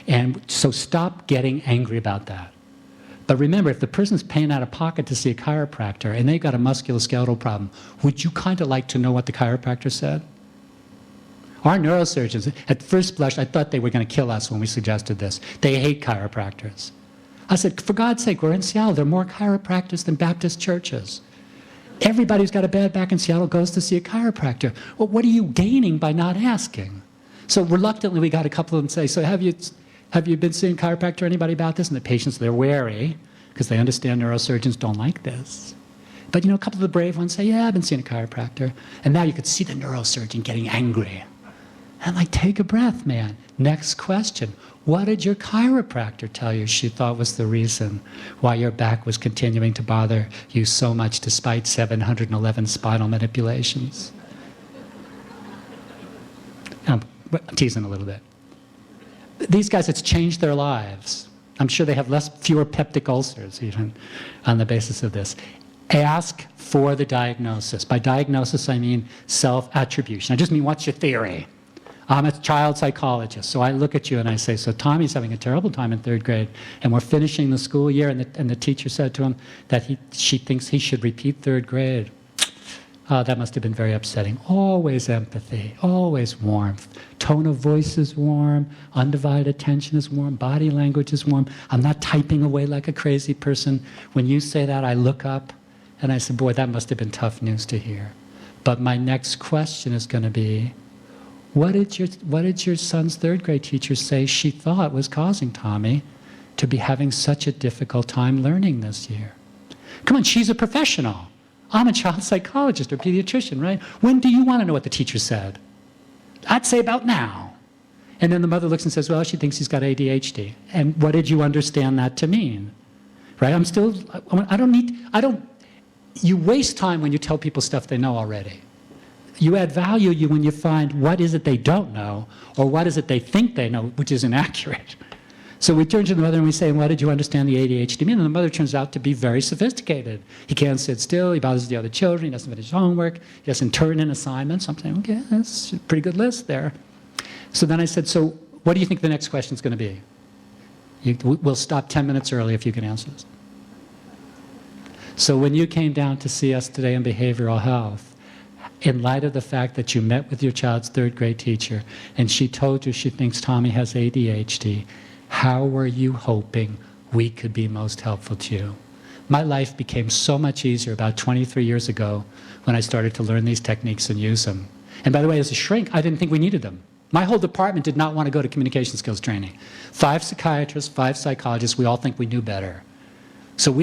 B: And so stop getting angry about that. But remember, if the person's paying out of pocket to see a chiropractor and they've got a musculoskeletal problem, would you kind of like to know what the chiropractor said? Our neurosurgeons, at first blush, I thought they were going to kill us when we suggested this. They hate chiropractors. I said, for God's sake, we're in Seattle. There are more chiropractors than Baptist churches. Everybody who's got a bad back in Seattle goes to see a chiropractor. Well, what are you gaining by not asking? So reluctantly, we got a couple of them say, so have you been seeing a chiropractor or anybody about this? And the patients, they're wary because they understand neurosurgeons don't like this. But a couple of the brave ones say, yeah, I've been seeing a chiropractor. And now you could see the neurosurgeon getting angry. I'm like, take a breath, man. Next question. What did your chiropractor tell you she thought was the reason why your back was continuing to bother you so much despite 711 spinal manipulations? I'm teasing a little bit. These guys, it's changed their lives. I'm sure they have fewer peptic ulcers even on the basis of this. Ask for the diagnosis. By diagnosis, I mean self-attribution. I just mean, what's your theory? I'm a child psychologist, so I look at you and I say, so Tommy's having a terrible time in 3rd grade, and we're finishing the school year, and the teacher said to him that she thinks he should repeat 3rd grade. Oh, that must have been very upsetting. Always empathy, always warmth. Tone of voice is warm, undivided attention is warm, body language is warm. I'm not typing away like a crazy person. When you say that, I look up and I say, boy, that must have been tough news to hear. But my next question is going to be, what did your son's 3rd grade teacher say she thought was causing Tommy to be having such a difficult time learning this year? Come on, she's a professional. I'm a child psychologist or pediatrician, right? When do you want to know what the teacher said? I'd say about now. And then the mother looks and says, well, she thinks he's got ADHD. And what did you understand that to mean? Right? You waste time when you tell people stuff they know already. You add value when you find what is it they don't know, or what is it they think they know, which is inaccurate. So we turn to the mother and we say, what did you understand the ADHD mean? And the mother turns out to be very sophisticated. He can't sit still, he bothers the other children, he doesn't finish homework, he doesn't turn in assignments. I'm saying, okay, that's a pretty good list there. So then I said, so what do you think the next question is going to be? We'll stop 10 minutes early if you can answer this. So when you came down to see us today in behavioral health, in light of the fact that you met with your child's third grade teacher and she told you she thinks Tommy has ADHD, how were you hoping we could be most helpful to you? My life became so much easier about 23 years ago when I started to learn these techniques and use them. And by the way, as a shrink, I didn't think we needed them. My whole department did not want to go to communication skills training. 5 psychiatrists, 5 psychologists, we all think we knew better. So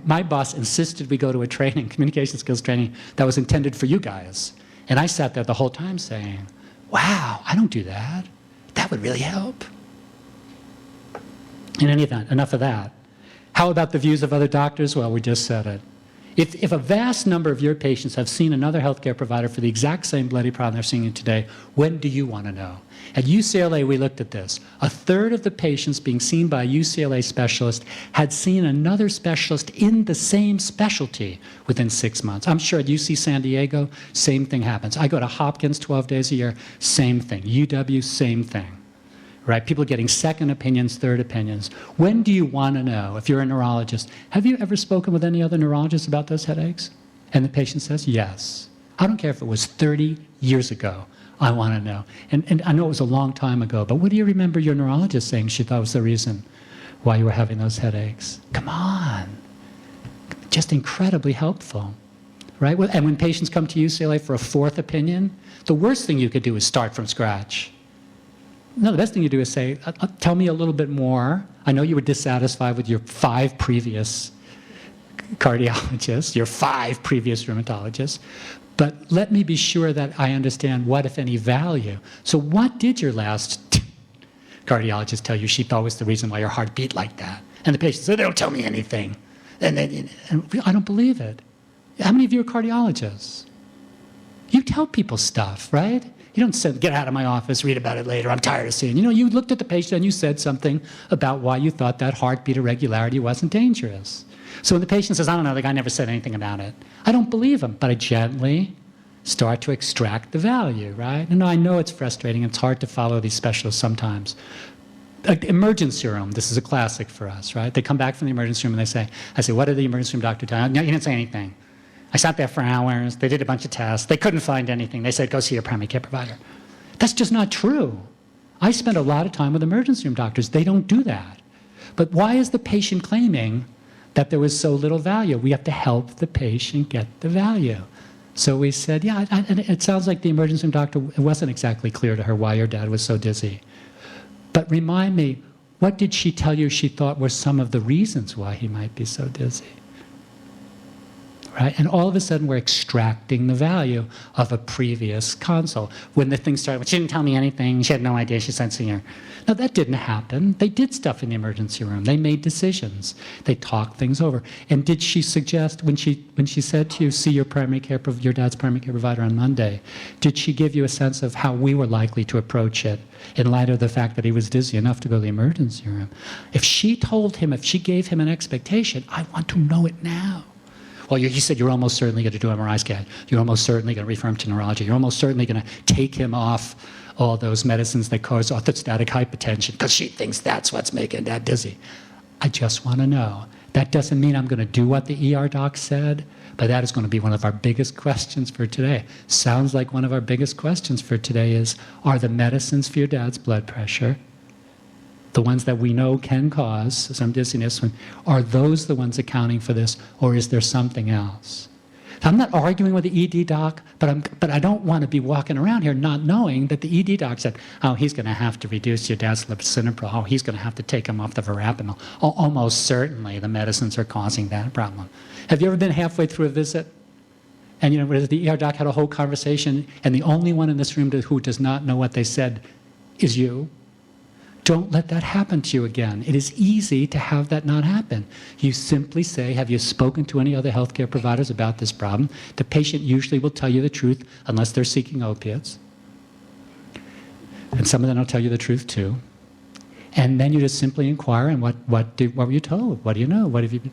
B: my boss insisted we go to a training, communication skills training, that was intended for you guys. And I sat there the whole time saying, wow, I don't do that. That would really help. In any event, enough of that. How about the views of other doctors? Well, we just said it. If a vast number of your patients have seen another healthcare provider for the exact same bloody problem they're seeing today, when do you want to know? At UCLA, we looked at this. 1/3 of the patients being seen by a UCLA specialist had seen another specialist in the same specialty within 6 months. I'm sure at UC San Diego, same thing happens. I go to Hopkins 12 days a year, same thing. UW, same thing. Right? People are getting second opinions, third opinions. When do you want to know, if you're a neurologist, have you ever spoken with any other neurologist about those headaches? And the patient says, yes. I don't care if it was 30 years ago. I want to know. And I know it was a long time ago, but what do you remember your neurologist saying she thought was the reason why you were having those headaches? Come on. Just incredibly helpful. Right? And when patients come to UCLA for a 4th opinion, the worst thing you could do is start from scratch. No, the best thing you do is say, tell me a little bit more. I know you were dissatisfied with your 5 previous cardiologists, your 5 previous rheumatologists, but let me be sure that I understand what, if any, value. So what did your last cardiologist tell you she thought was the reason why your heart beat like that? And the patient said, they don't tell me anything. And I don't believe it. How many of you are cardiologists? You tell people stuff, right? You don't say, get out of my office, read about it later, I'm tired of seeing. You looked at the patient and you said something about why you thought that heartbeat irregularity wasn't dangerous. So when the patient says, I don't know, the guy never said anything about it, I don't believe him, but I gently start to extract the value, right? And I know it's frustrating, it's hard to follow these specialists sometimes. Emergency room, this is a classic for us, right? They come back from the emergency room and I say, what did the emergency room doctor tell you? No, he didn't say anything. I sat there for hours, they did a bunch of tests, they couldn't find anything. They said, go see your primary care provider. That's just not true. I spend a lot of time with emergency room doctors. They don't do that. But why is the patient claiming that there was so little value? We have to help the patient get the value. So we said, yeah, and it sounds like the emergency room doctor, it wasn't exactly clear to her why your dad was so dizzy. But remind me, what did she tell you she thought were some of the reasons why he might be so dizzy? Right? And all of a sudden, we're extracting the value of a previous consult. When the thing started, she didn't tell me anything, she had no idea, she's sensing her. No, that didn't happen. They did stuff in the emergency room. They made decisions. They talked things over. And did she suggest, when she said to you, see your dad's primary care provider on Monday, did she give you a sense of how we were likely to approach it in light of the fact that he was dizzy enough to go to the emergency room? If she told him, if she gave him an expectation, I want to know it now. Well, you said you're almost certainly going to do an MRI scan. You're almost certainly going to refer him to neurology. You're almost certainly going to take him off all those medicines that cause orthostatic hypotension because she thinks that's what's making Dad dizzy. I just want to know. That doesn't mean I'm going to do what the ER doc said, but that is going to be one of our biggest questions for today. Sounds like one of our biggest questions for today is, are the medicines for your dad's blood pressure, the ones that we know can cause some dizziness, are those the ones accounting for this, or is there something else? I'm not arguing with the ED doc, but I don't want to be walking around here not knowing that the ED doc said, oh, he's going to have to reduce your dad's lisinopril. Oh, he's going to have to take him off the verapamil. Oh, almost certainly the medicines are causing that problem. Have you ever been halfway through a visit? And the ER doc had a whole conversation, and the only one in this room who does not know what they said is you. Don't let that happen to you again. It is easy to have that not happen. You simply say, have you spoken to any other healthcare providers about this problem? The patient usually will tell you the truth unless they're seeking opiates. And some of them will tell you the truth too. And then you just simply inquire, and what were you told? What do you know? What have you been?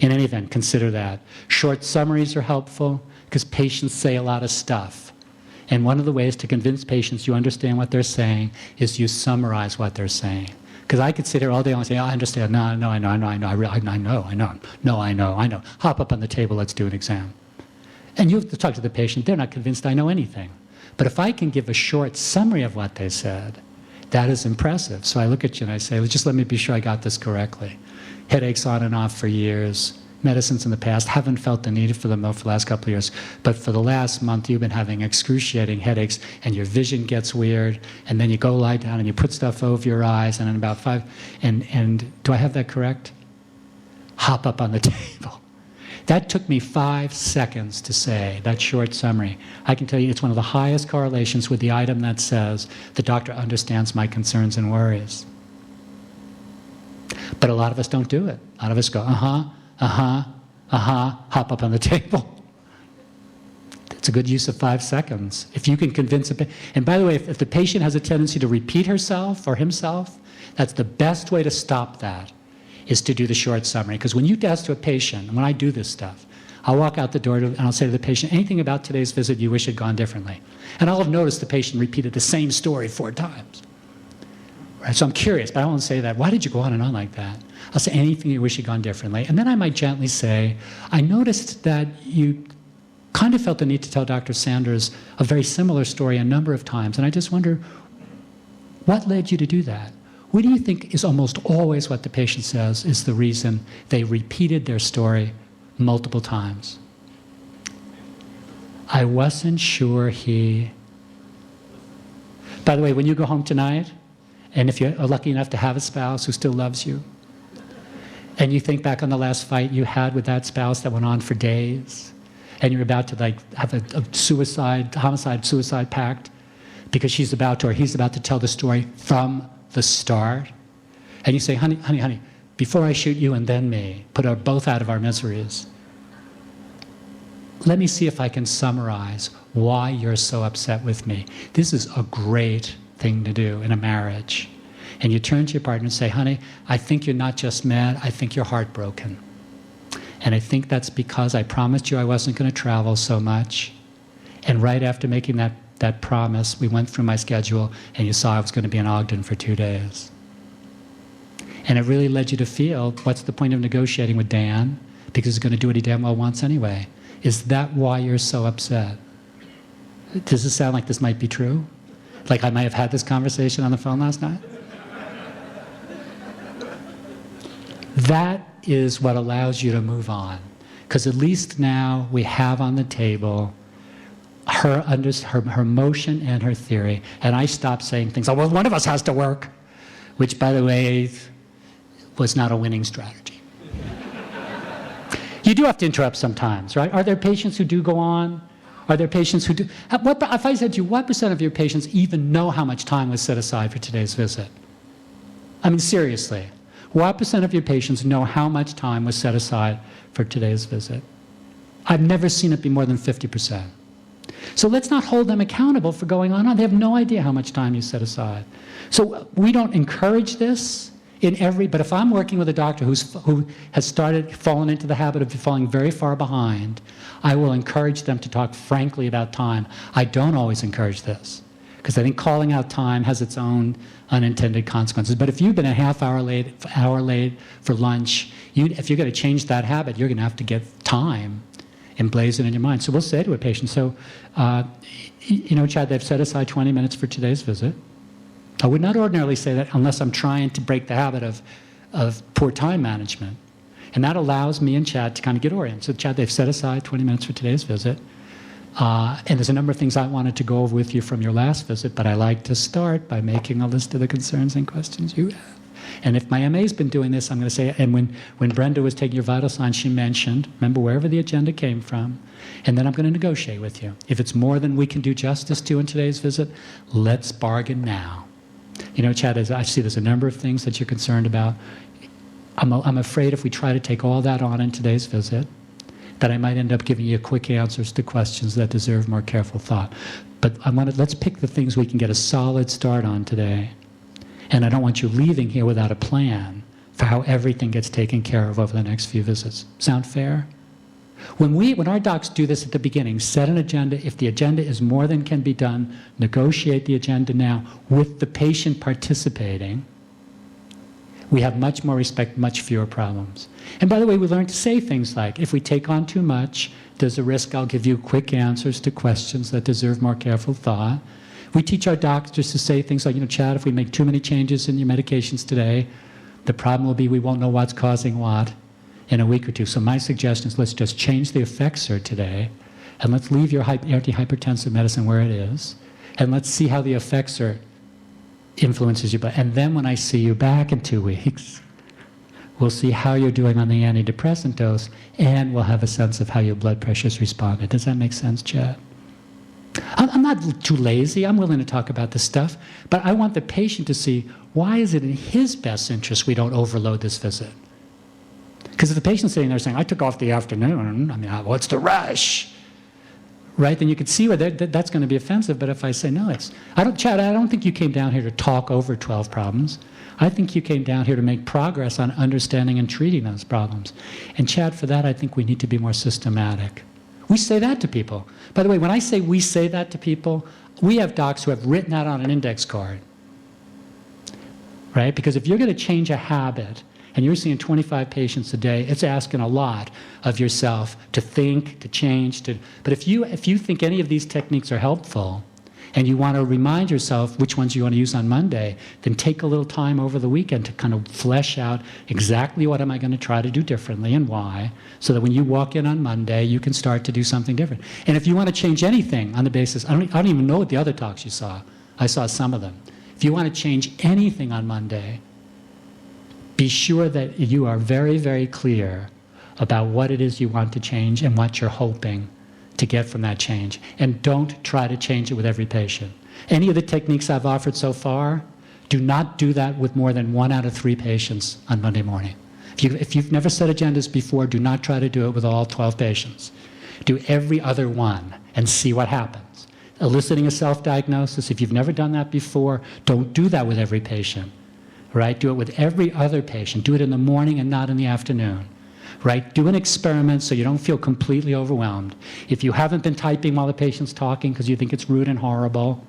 B: In any event, consider that. Short summaries are helpful because patients say a lot of stuff. And one of the ways to convince patients you understand what they're saying is you summarize what they're saying. Because I could sit here all day long and say, oh, I understand, no, I know, I know, I know. Hop up on the table, let's do an exam. And you have to talk to the patient, they're not convinced I know anything. But if I can give a short summary of what they said, that is impressive. So I look at you and I say, just let me be sure I got this correctly. Headaches on and off for years. Medicines in the past, haven't felt the need for them though for the last couple of years. But for the last month, you've been having excruciating headaches and your vision gets weird. And then you go lie down and you put stuff over your eyes and in about 5, and do I have that correct? Hop up on the table. That took me 5 seconds to say, that short summary. I can tell you it's one of the highest correlations with the item that says, the doctor understands my concerns and worries. But a lot of us don't do it. A lot of us go, hop up on the table. It's a good use of 5 seconds. If you can convince and by the way, if the patient has a tendency to repeat herself or himself, that's the best way to stop that, is to do the short summary. Because when you ask to a patient, and when I do this stuff, I'll walk out the door and I'll say to the patient, anything about today's visit you wish had gone differently? And I'll have noticed the patient repeated the same story 4 times. Right? So I'm curious, but I won't say that. Why did you go on and on like that? I'll say anything you wish had gone differently. And then I might gently say, I noticed that you kind of felt the need to tell Dr. Sanders a very similar story a number of times. And I just wonder, what led you to do that? What do you think is almost always what the patient says is the reason they repeated their story multiple times? I wasn't sure he... By the way, when you go home tonight, and if you're lucky enough to have a spouse who still loves you, and you think back on the last fight you had with that spouse that went on for days, and you're about to have a homicide-suicide pact because she's about to, or he's about to tell the story from the start, and you say, honey, before I shoot you and then me, put us both out of our miseries, let me see if I can summarize why you're so upset with me. This is a great thing to do in a marriage. And you turn to your partner and say, honey, I think you're not just mad, I think you're heartbroken. And I think that's because I promised you I wasn't going to travel so much. And right after making that promise, we went through my schedule and you saw I was going to be in Ogden for 2 days. And it really led you to feel, what's the point of negotiating with Dan? Because he's going to do what he damn well wants anyway. Is that why you're so upset? Does it sound like this might be true? Like I might have had this conversation on the phone last night? That is what allows you to move on. Because at least now we have on the table her motion and her theory. And I stopped saying things, oh, well, one of us has to work. Which, by the way, was not a winning strategy. You do have to interrupt sometimes, right? Are there patients who do go on? Are there patients who do? If I said to you, what percent of your patients even know how much time was set aside for today's visit? I mean, seriously. What percent of your patients know how much time was set aside for today's visit? I've never seen it be more than 50%. So let's not hold them accountable for going on. They have no idea how much time you set aside. So we don't encourage this but if I'm working with a doctor who has fallen into the habit of falling very far behind, I will encourage them to talk frankly about time. I don't always encourage this, because I think calling out time has its own unintended consequences. But if you've been a hour late for lunch, if you're going to change that habit, you're going to have to get time emblazoned in your mind. So we'll say to a patient, Chad, they've set aside 20 minutes for today's visit. I would not ordinarily say that unless I'm trying to break the habit of poor time management. And that allows me and Chad to kind of get oriented. So Chad, they've set aside 20 minutes for today's visit. And there's a number of things I wanted to go over with you from your last visit, but I like to start by making a list of the concerns and questions you have. And if my MA's been doing this, I'm going to say, and when Brenda was taking your vital signs, she mentioned, remember wherever the agenda came from, and then I'm going to negotiate with you. If it's more than we can do justice to in today's visit, let's bargain now. You know, Chad, I see there's a number of things that you're concerned about. I'm afraid if we try to take all that on in today's visit, that I might end up giving you quick answers to questions that deserve more careful thought. But let's pick the things we can get a solid start on today. And I don't want you leaving here without a plan for how everything gets taken care of over the next few visits. Sound fair? When our docs do this at the beginning, set an agenda. If the agenda is more than can be done, negotiate the agenda now with the patient participating. We have much more respect, much fewer problems. And by the way, we learn to say things like, if we take on too much, there's a risk I'll give you quick answers to questions that deserve more careful thought. We teach our doctors to say things like, you know, Chad, if we make too many changes in your medications today, the problem will be we won't know what's causing what in a week or two. So my suggestion is let's just change the Effexor today, and let's leave your antihypertensive medicine where it is, and let's see how the Effexor influences you. And then when I see you back in 2 weeks, we'll see how you're doing on the antidepressant dose, and we'll have a sense of how your blood pressure's responded. Does that make sense, Chad? I'm not too lazy. I'm willing to talk about this stuff, but I want the patient to see, why is it in his best interest we don't overload this visit? Because if the patient's sitting there saying, I took off the afternoon, I mean, what's the rush? Right? Then you could see where that's going to be offensive. But if I say, no, Chad, I don't think you came down here to talk over 12 problems. I think you came down here to make progress on understanding and treating those problems. And Chad, for that, I think we need to be more systematic. We say that to people. By the way, when I say we say that to people, we have docs who have written that on an index card. Right? Because if you're going to change a habit, and you're seeing 25 patients a day, it's asking a lot of yourself to think, to change. But if you think any of these techniques are helpful, and you want to remind yourself which ones you want to use on Monday, then take a little time over the weekend to kind of flesh out exactly what am I going to try to do differently and why, so that when you walk in on Monday, you can start to do something different. And if you want to change anything on the basis, I don't even know what the other talks you saw. I saw some of them. If you want to change anything on Monday, be sure that you are very, very clear about what it is you want to change and what you're hoping to get from that change. And don't try to change it with every patient. Any of the techniques I've offered so far, do not do that with more than 1 out of 3 patients on Monday morning. If you've never set agendas before, do not try to do it with all 12 patients. Do every other one and see what happens. Eliciting a self-diagnosis, if you've never done that before, don't do that with every patient. Right? Do it with every other patient. Do it in the morning and not in the afternoon. Right? Do an experiment so you don't feel completely overwhelmed. If you haven't been typing while the patient's talking because you think it's rude and horrible,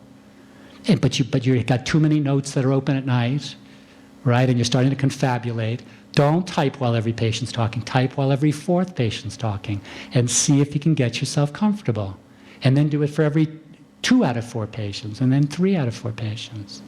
B: but you've got too many notes that are open at night, right? And you're starting to confabulate, don't type while every patient's talking. Type while every 4th patient's talking, and see if you can get yourself comfortable. And then do it for every 2 out of 4 patients, and then 3 out of 4 patients.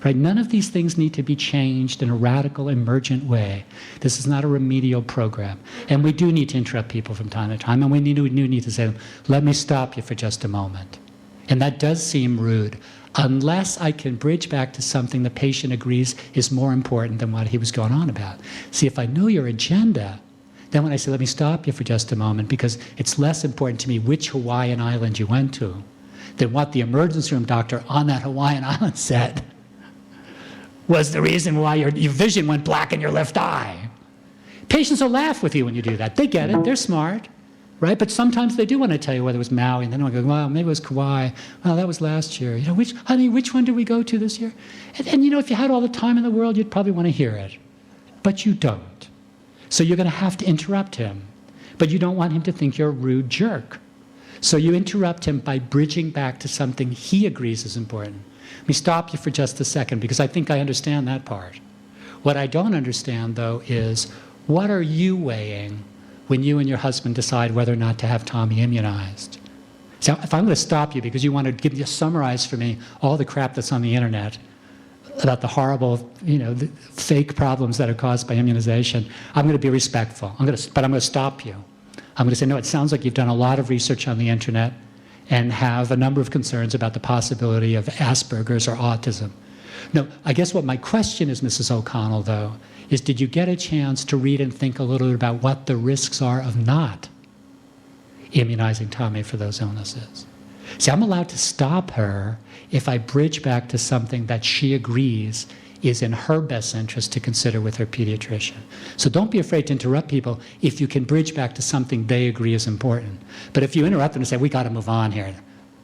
B: Right? None of these things need to be changed in a radical, emergent way. This is not a remedial program. And we do need to interrupt people from time to time, and we do need to say to them, let me stop you for just a moment. And that does seem rude, unless I can bridge back to something the patient agrees is more important than what he was going on about. See, if I know your agenda, then when I say, let me stop you for just a moment, because it's less important to me which Hawaiian island you went to than what the emergency room doctor on that Hawaiian island said was the reason why your vision went black in your left eye. Patients will laugh with you when you do that. They get it. They're smart, right? But sometimes they do want to tell you whether it was Maui, and then they go, well, maybe it was Kauai. Well, that was last year. You know, which one did we go to this year? And you know, if you had all the time in the world, you'd probably want to hear it. But you don't. So you're going to have to interrupt him. But you don't want him to think you're a rude jerk. So you interrupt him by bridging back to something he agrees is important. Let me stop you for just a second, because I think I understand that part. What I don't understand, though, is what are you weighing when you and your husband decide whether or not to have Tommy immunized? So if I'm going to stop you because you want to summarize for me all the crap that's on the internet about the horrible, the fake problems that are caused by immunization, I'm going to be respectful. But I'm going to stop you. I'm going to say, no, it sounds like you've done a lot of research on the internet and have a number of concerns about the possibility of Asperger's or autism. No, I guess what my question is, Mrs. O'Connell, though, is did you get a chance to read and think a little bit about what the risks are of not immunizing Tommy for those illnesses? See, I'm allowed to stop her if I bridge back to something that she agrees is in her best interest to consider with her pediatrician. So don't be afraid to interrupt people if you can bridge back to something they agree is important. But if you interrupt them and say, we got to move on here.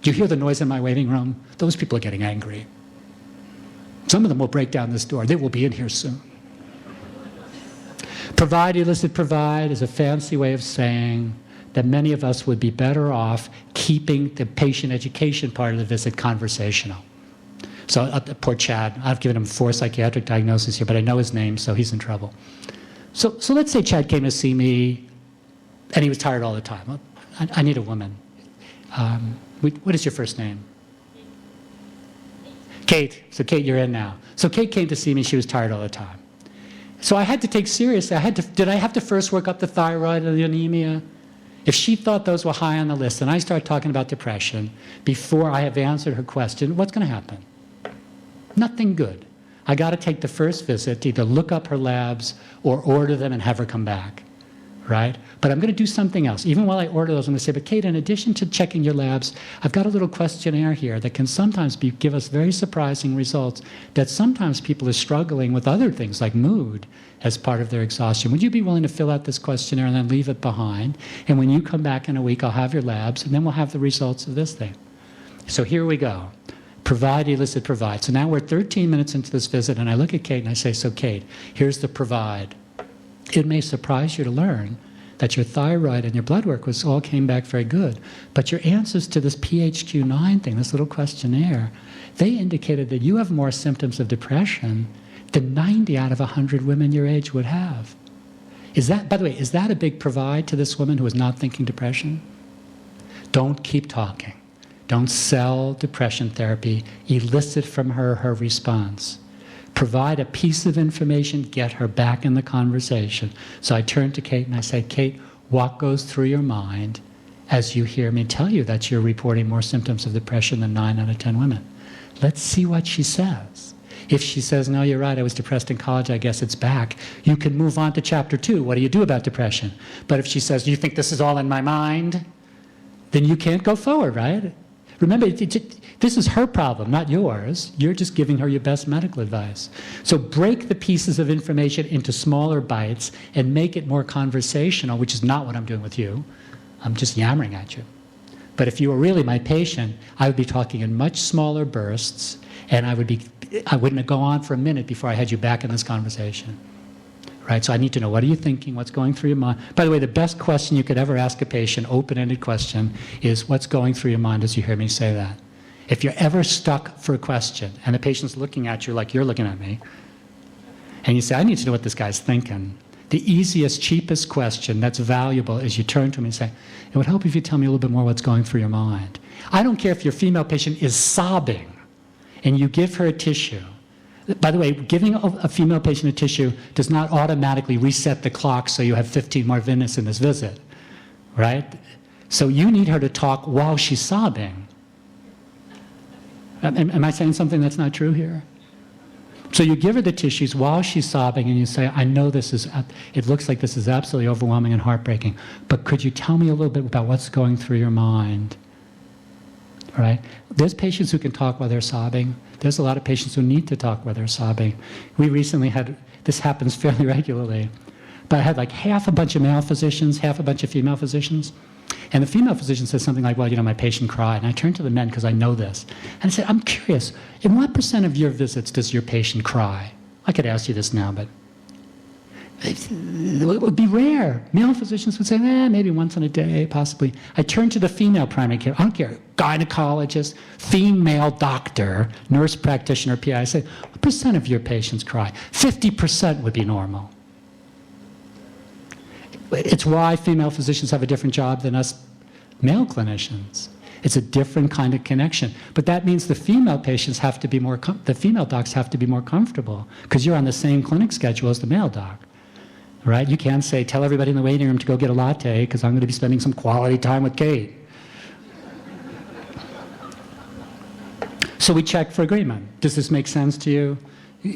B: Do you hear the noise in my waiting room? Those people are getting angry. Some of them will break down this door. They will be in here soon. Provide, elicit, provide is a fancy way of saying that many of us would be better off keeping the patient education part of the visit conversational. So poor Chad, I've given him 4 psychiatric diagnoses here, but I know his name, so he's in trouble. So let's say Chad came to see me, and he was tired all the time. I need a woman. What is your first name? Kate. So Kate, you're in now. So Kate came to see me. She was tired all the time. So I had to take seriously. Did I have to first work up the thyroid and the anemia? If she thought those were high on the list, and I start talking about depression before I have answered her question, what's going to happen? Nothing good. I got to take the first visit to either look up her labs or order them and have her come back, right? But I'm going to do something else. Even while I order those, I'm going to say, but Kate, in addition to checking your labs, I've got a little questionnaire here that can sometimes give us very surprising results that sometimes people are struggling with other things like mood as part of their exhaustion. Would you be willing to fill out this questionnaire and then leave it behind? And when you come back in a week, I'll have your labs, and then we'll have the results of this thing. So here we go. Provide, elicit, provide. So now we're 13 minutes into this visit, and I look at Kate and I say, so Kate, here's the provide. It may surprise you to learn that your thyroid and your blood work all came back very good, but your answers to this PHQ-9 thing, this little questionnaire, they indicated that you have more symptoms of depression than 90 out of 100 women your age would have. Is that, by the way, is that a big provide to this woman who is not thinking depression? Don't keep talking. Don't sell depression therapy. Elicit from her her response. Provide a piece of information, get her back in the conversation. So I turn to Kate and I say, Kate, what goes through your mind as you hear me tell you that you're reporting more symptoms of depression than 9 out of 10 women? Let's see what she says. If she says, no, you're right, I was depressed in college, I guess it's back, you can move on to chapter 2. What do you do about depression? But if she says, do you think this is all in my mind? Then you can't go forward, right? Remember, this is her problem, not yours. You're just giving her your best medical advice. So break the pieces of information into smaller bites and make it more conversational, which is not what I'm doing with you. I'm just yammering at you. But if you were really my patient, I would be talking in much smaller bursts, and I wouldn't go on for a minute before I had you back in this conversation. Right? So I need to know, what are you thinking? What's going through your mind? By the way, the best question you could ever ask a patient, open-ended question, is what's going through your mind as you hear me say that? If you're ever stuck for a question and the patient's looking at you like you're looking at me, and you say, I need to know what this guy's thinking, the easiest, cheapest question that's valuable is you turn to him and say, it would help if you tell me a little bit more what's going through your mind. I don't care if your female patient is sobbing and you give her a tissue. By the way, giving a female patient a tissue does not automatically reset the clock so you have 15 more minutes in this visit, right? So you need her to talk while she's sobbing. Am I saying something that's not true here? So you give her the tissues while she's sobbing and you say, I know it looks like this is absolutely overwhelming and heartbreaking, but could you tell me a little bit about what's going through your mind? Right? There's patients who can talk while they're sobbing. There's a lot of patients who need to talk while they're sobbing. We recently had, this happens fairly regularly, but I had like half a bunch of male physicians, half a bunch of female physicians. And the female physician says something like, well, you know, my patient cried. And I turned to the men because I know this. And I said, I'm curious, in what % of your visits does your patient cry? I could ask you this now, but it would be rare. Male physicians would say, maybe once in a day, possibly. I turned to the female primary care, I don't care, gynecologist, female doctor, nurse practitioner, PI. I say, what % of your patients cry? 50% would be normal. It's why female physicians have a different job than us male clinicians. It's a different kind of connection. But that means the female patients have to be more, the female docs have to be more comfortable because you're on the same clinic schedule as the male doc. Right? You can't say, tell everybody in the waiting room to go get a latte because I'm going to be spending some quality time with Kate. So we check for agreement. Does this make sense to you?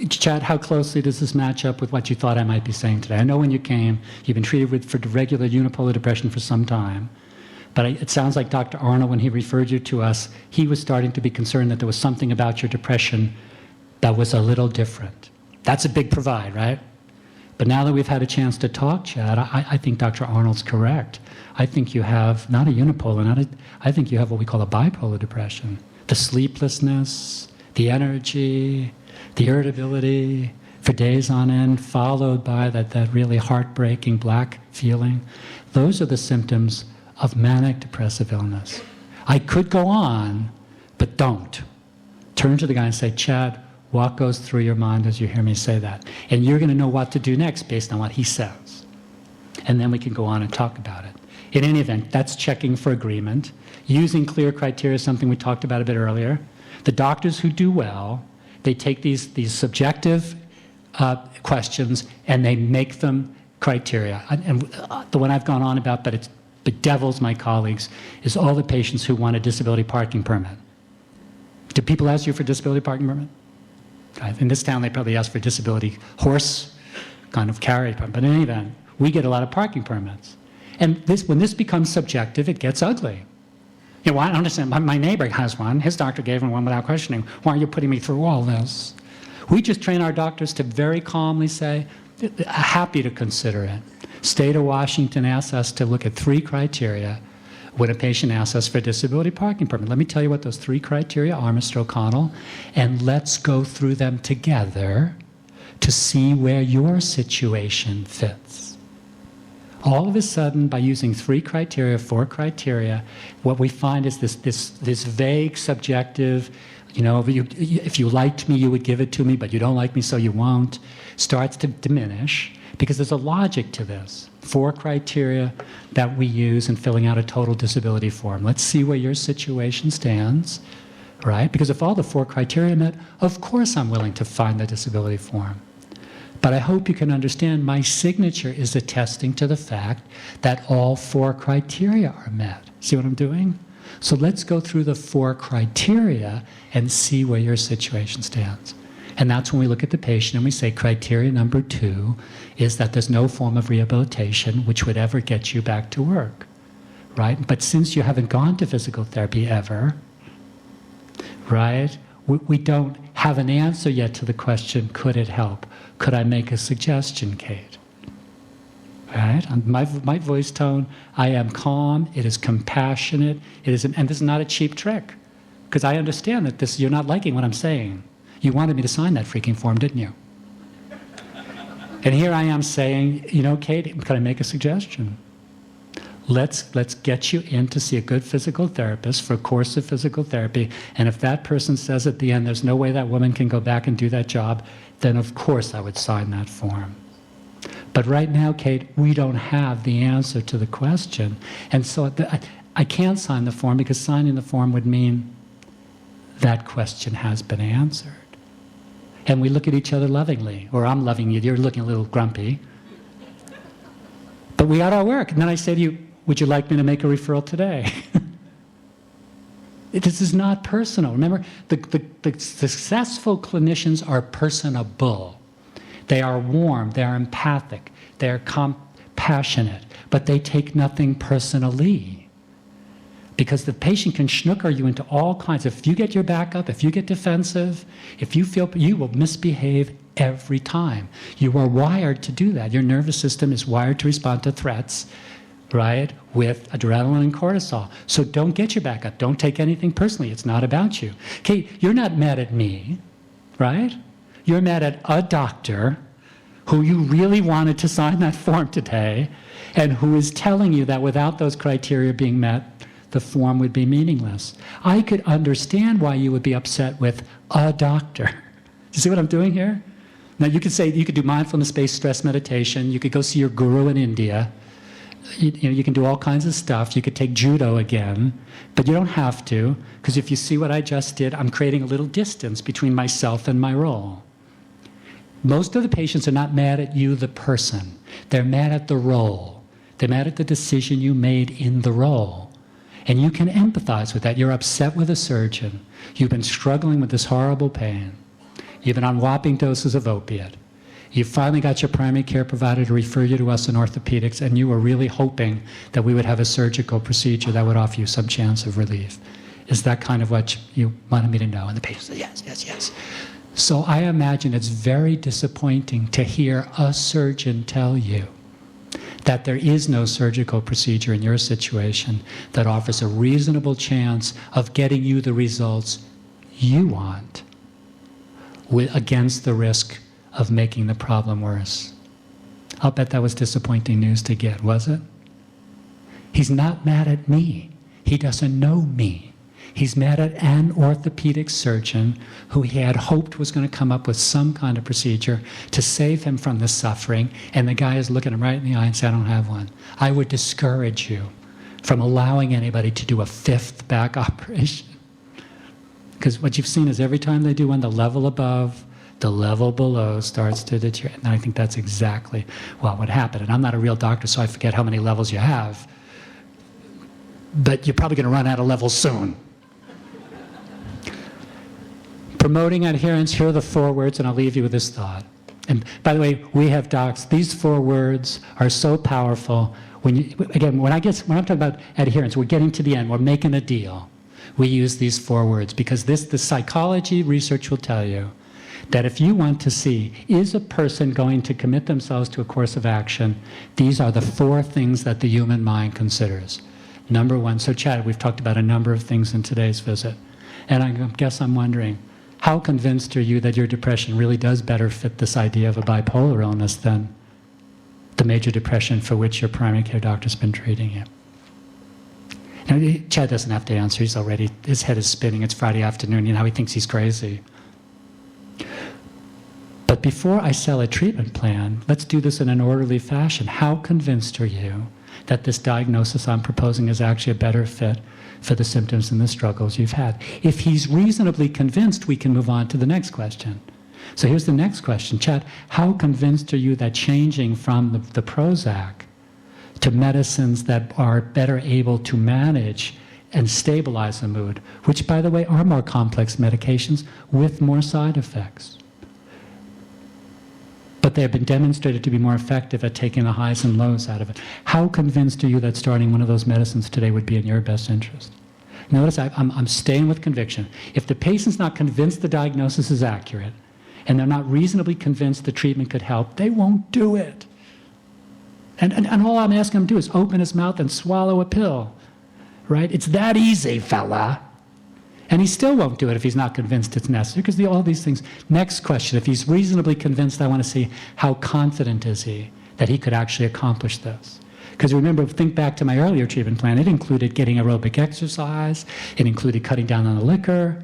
B: Chad, how closely does this match up with what you thought I might be saying today? I know when you came, you've been treated for regular unipolar depression for some time. But it sounds like Dr. Arnold, when he referred you to us, he was starting to be concerned that there was something about your depression that was a little different. That's a big provide, right? But now that we've had a chance to talk, Chad, I think Dr. Arnold's correct. I think you have not a unipolar, I think you have what we call a bipolar depression. The sleeplessness, the energy, the irritability for days on end, followed by that really heartbreaking black feeling. Those are the symptoms of manic depressive illness. I could go on, but don't. Turn to the guy and say, Chad, what goes through your mind as you hear me say that? And you're going to know what to do next based on what he says. And then we can go on and talk about it. In any event, that's checking for agreement. Using clear criteria is something we talked about a bit earlier. The doctors who do well, they take these subjective questions and they make them criteria. And the one I've gone on about, but it bedevils my colleagues, is all the patients who want a disability parking permit. Do people ask you for disability parking permit? In this town, they probably ask for disability horse kind of carry permit. But in any event, we get a lot of parking permits. And when this becomes subjective, it gets ugly. You know, I understand. My neighbor has one. His doctor gave him one without questioning. Why are you putting me through all this? We just train our doctors to very calmly say, happy to consider it. State of Washington asks us to look at 3 criteria when a patient asks us for a disability parking permit. Let me tell you what those 3 criteria are, Mr. O'Connell, and let's go through them together to see where your situation fits. All of a sudden, by using 3 criteria, 4 criteria, what we find is this vague, subjective, you know, if you liked me, you would give it to me, but you don't like me, so you won't, starts to diminish, because there's a logic to this. 4 criteria that we use in filling out a total disability form. Let's see where your situation stands, right? Because if all the 4 criteria are met, of course I'm willing to find the disability form. But I hope you can understand my signature is attesting to the fact that all 4 criteria are met. See what I'm doing? So let's go through the 4 criteria and see where your situation stands. And that's when we look at the patient and we say criteria number 2 is that there's no form of rehabilitation which would ever get you back to work, right? But since you haven't gone to physical therapy ever, right, we don't have an answer yet to the question, could it help? Could I make a suggestion, Kate? Right? My voice tone, I am calm, it is compassionate, and this is not a cheap trick, because I understand that you're not liking what I'm saying. You wanted me to sign that freaking form, didn't you? And here I am saying, you know, Kate, could I make a suggestion? Let's get you in to see a good physical therapist for a course of physical therapy, and if that person says at the end there's no way that woman can go back and do that job, then of course I would sign that form. But right now, Kate, we don't have the answer to the question, and so I can't sign the form because signing the form would mean that question has been answered. And we look at each other lovingly, or I'm loving you, you're looking a little grumpy. But we got our work. And then I say to you, would you like me to make a referral today? This is not personal. Remember, the successful clinicians are personable. They are warm, they are empathic, they are compassionate, but they take nothing personally. Because the patient can snooker you into all kinds. If you get your back up, if you get defensive, if you feel, you will misbehave every time. You are wired to do that. Your nervous system is wired to respond to threats, right, with adrenaline and cortisol. So don't get your back up. Don't take anything personally. It's not about you. Kate, you're not mad at me, right? You're mad at a doctor who you really wanted to sign that form today and who is telling you that without those criteria being met, the form would be meaningless. I could understand why you would be upset with a doctor. You see what I'm doing here? Now you could say, you could do mindfulness-based stress meditation, you could go see your guru in India, you can do all kinds of stuff, you could take judo again, but you don't have to, because if you see what I just did, I'm creating a little distance between myself and my role. Most of the patients are not mad at you, the person. They're mad at the role. They're mad at the decision you made in the role. And you can empathize with that. You're upset with a surgeon. You've been struggling with this horrible pain. You've been on whopping doses of opiate. You finally got your primary care provider to refer you to us in orthopedics, and you were really hoping that we would have a surgical procedure that would offer you some chance of relief. Is that kind of what you wanted me to know? And the patient said, yes, yes, yes. So I imagine it's very disappointing to hear a surgeon tell you that there is no surgical procedure in your situation that offers a reasonable chance of getting you the results you want against the risk of making the problem worse. I'll bet that was disappointing news to get, was it? He's not mad at me. He doesn't know me. He's mad at an orthopedic surgeon who he had hoped was going to come up with some kind of procedure to save him from the suffering, and the guy is looking him right in the eye and saying, I don't have one. I would discourage you from allowing anybody to do a fifth back operation. Because what you've seen is every time they do one, the level above, the level below starts to deteriorate. And I think that's exactly what happened. And I'm not a real doctor, so I forget how many levels you have. But you're probably going to run out of levels soon. Promoting adherence, here are the 4 words, and I'll leave you with this thought. And by the way, we have docs. These 4 words are so powerful. When I'm talking about adherence, we're getting to the end. We're making a deal. We use these 4 words because the psychology research will tell you that if you want to see, is a person going to commit themselves to a course of action, these are the 4 things that the human mind considers. Number 1, so Chad, we've talked about a number of things in today's visit. And I guess I'm wondering, how convinced are you that your depression really does better fit this idea of a bipolar illness than the major depression for which your primary care doctor's been treating you? Now, Chad doesn't have to answer. His head is spinning. It's Friday afternoon. You know, he thinks he's crazy. But before I sell a treatment plan, let's do this in an orderly fashion. How convinced are you that this diagnosis I'm proposing is actually a better fit for the symptoms and the struggles you've had? If he's reasonably convinced, we can move on to the next question. So here's the next question. Chad, how convinced are you that changing from the Prozac to medicines that are better able to manage and stabilize the mood, which, by the way, are more complex medications with more side effects, but they have been demonstrated to be more effective at taking the highs and lows out of it. How convinced are you that starting one of those medicines today would be in your best interest? Notice I'm staying with conviction. If the patient's not convinced the diagnosis is accurate, and they're not reasonably convinced the treatment could help, they won't do it. And all I'm asking him to do is open his mouth and swallow a pill, right? It's that easy, fella. And he still won't do it if he's not convinced it's necessary, because all these things. Next question, if he's reasonably convinced, I want to see how confident is he that he could actually accomplish this. Because remember, think back to my earlier treatment plan. It included getting aerobic exercise. It included cutting down on the liquor.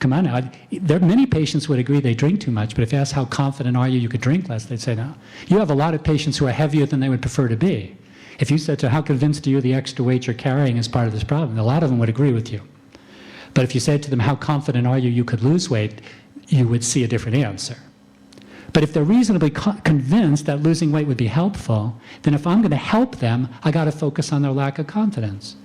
B: Come on now. Many patients would agree they drink too much, but if you ask how confident are you could drink less, they'd say no. You have a lot of patients who are heavier than they would prefer to be. If you said to how convinced are you the extra weight you're carrying is part of this problem, a lot of them would agree with you. But if you said to them, how confident are you could lose weight, you would see a different answer. But if they're reasonably convinced that losing weight would be helpful, then if I'm going to help them, I got to focus on their lack of confidence,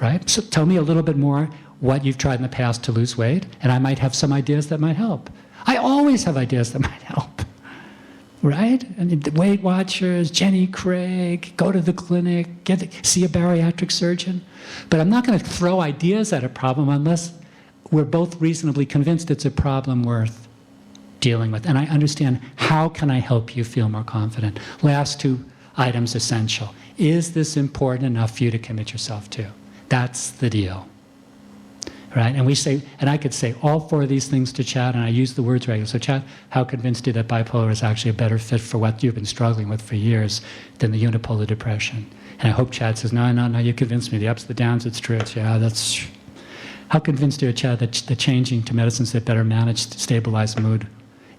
B: right? So tell me a little bit more what you've tried in the past to lose weight, and I might have some ideas that might help. I always have ideas that might help, right? And the Weight Watchers, Jenny Craig, go to the clinic, see a bariatric surgeon. But I'm not going to throw ideas at a problem unless we're both reasonably convinced it's a problem worth dealing with. And I understand, how can I help you feel more confident? Last 2 items essential. Is this important enough for you to commit yourself to? That's the deal. Right? And we say, and I could say all 4 of these things to Chad, and I use the words regularly. So Chad, how convinced are you that bipolar is actually a better fit for what you've been struggling with for years than the unipolar depression? And I hope Chad says, no, you convinced me. The ups, the downs, it's true. That's. How convinced are you, Chad, that the changing to medicines that better manage, stabilize mood,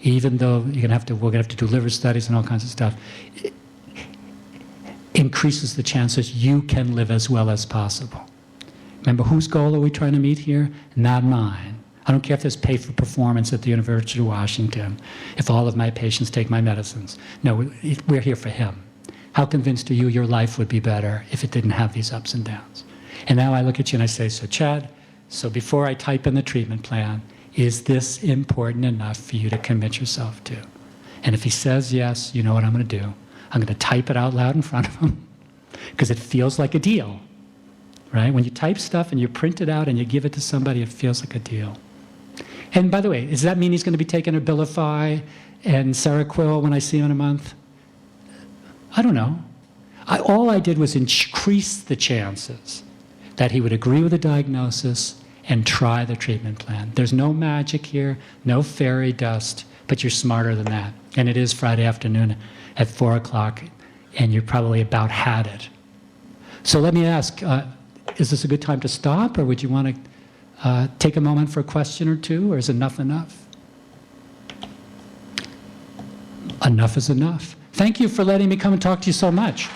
B: even though we're going to have to do liver studies and all kinds of stuff, increases the chances you can live as well as possible? Remember, whose goal are we trying to meet here? Not mine. I don't care if there's pay for performance at the University of Washington, if all of my patients take my medicines. No, we're here for him. How convinced are you your life would be better if it didn't have these ups and downs? And now I look at you and I say, so Chad, so before I type in the treatment plan, is this important enough for you to commit yourself to? And if he says yes, you know what I'm going to do? I'm going to type it out loud in front of him because it feels like a deal, right? When you type stuff and you print it out and you give it to somebody, it feels like a deal. And by the way, does that mean he's going to be taking Abilify and Seroquel when I see him in a month? I don't know. All I did was increase the chances that he would agree with the diagnosis and try the treatment plan. There's no magic here, no fairy dust, but you're smarter than that. And it is Friday afternoon at 4 o'clock, and you probably about had it. So let me ask, is this a good time to stop, or would you want to take a moment for a question or two, or is enough enough? Enough is enough. Thank you for letting me come and talk to you so much.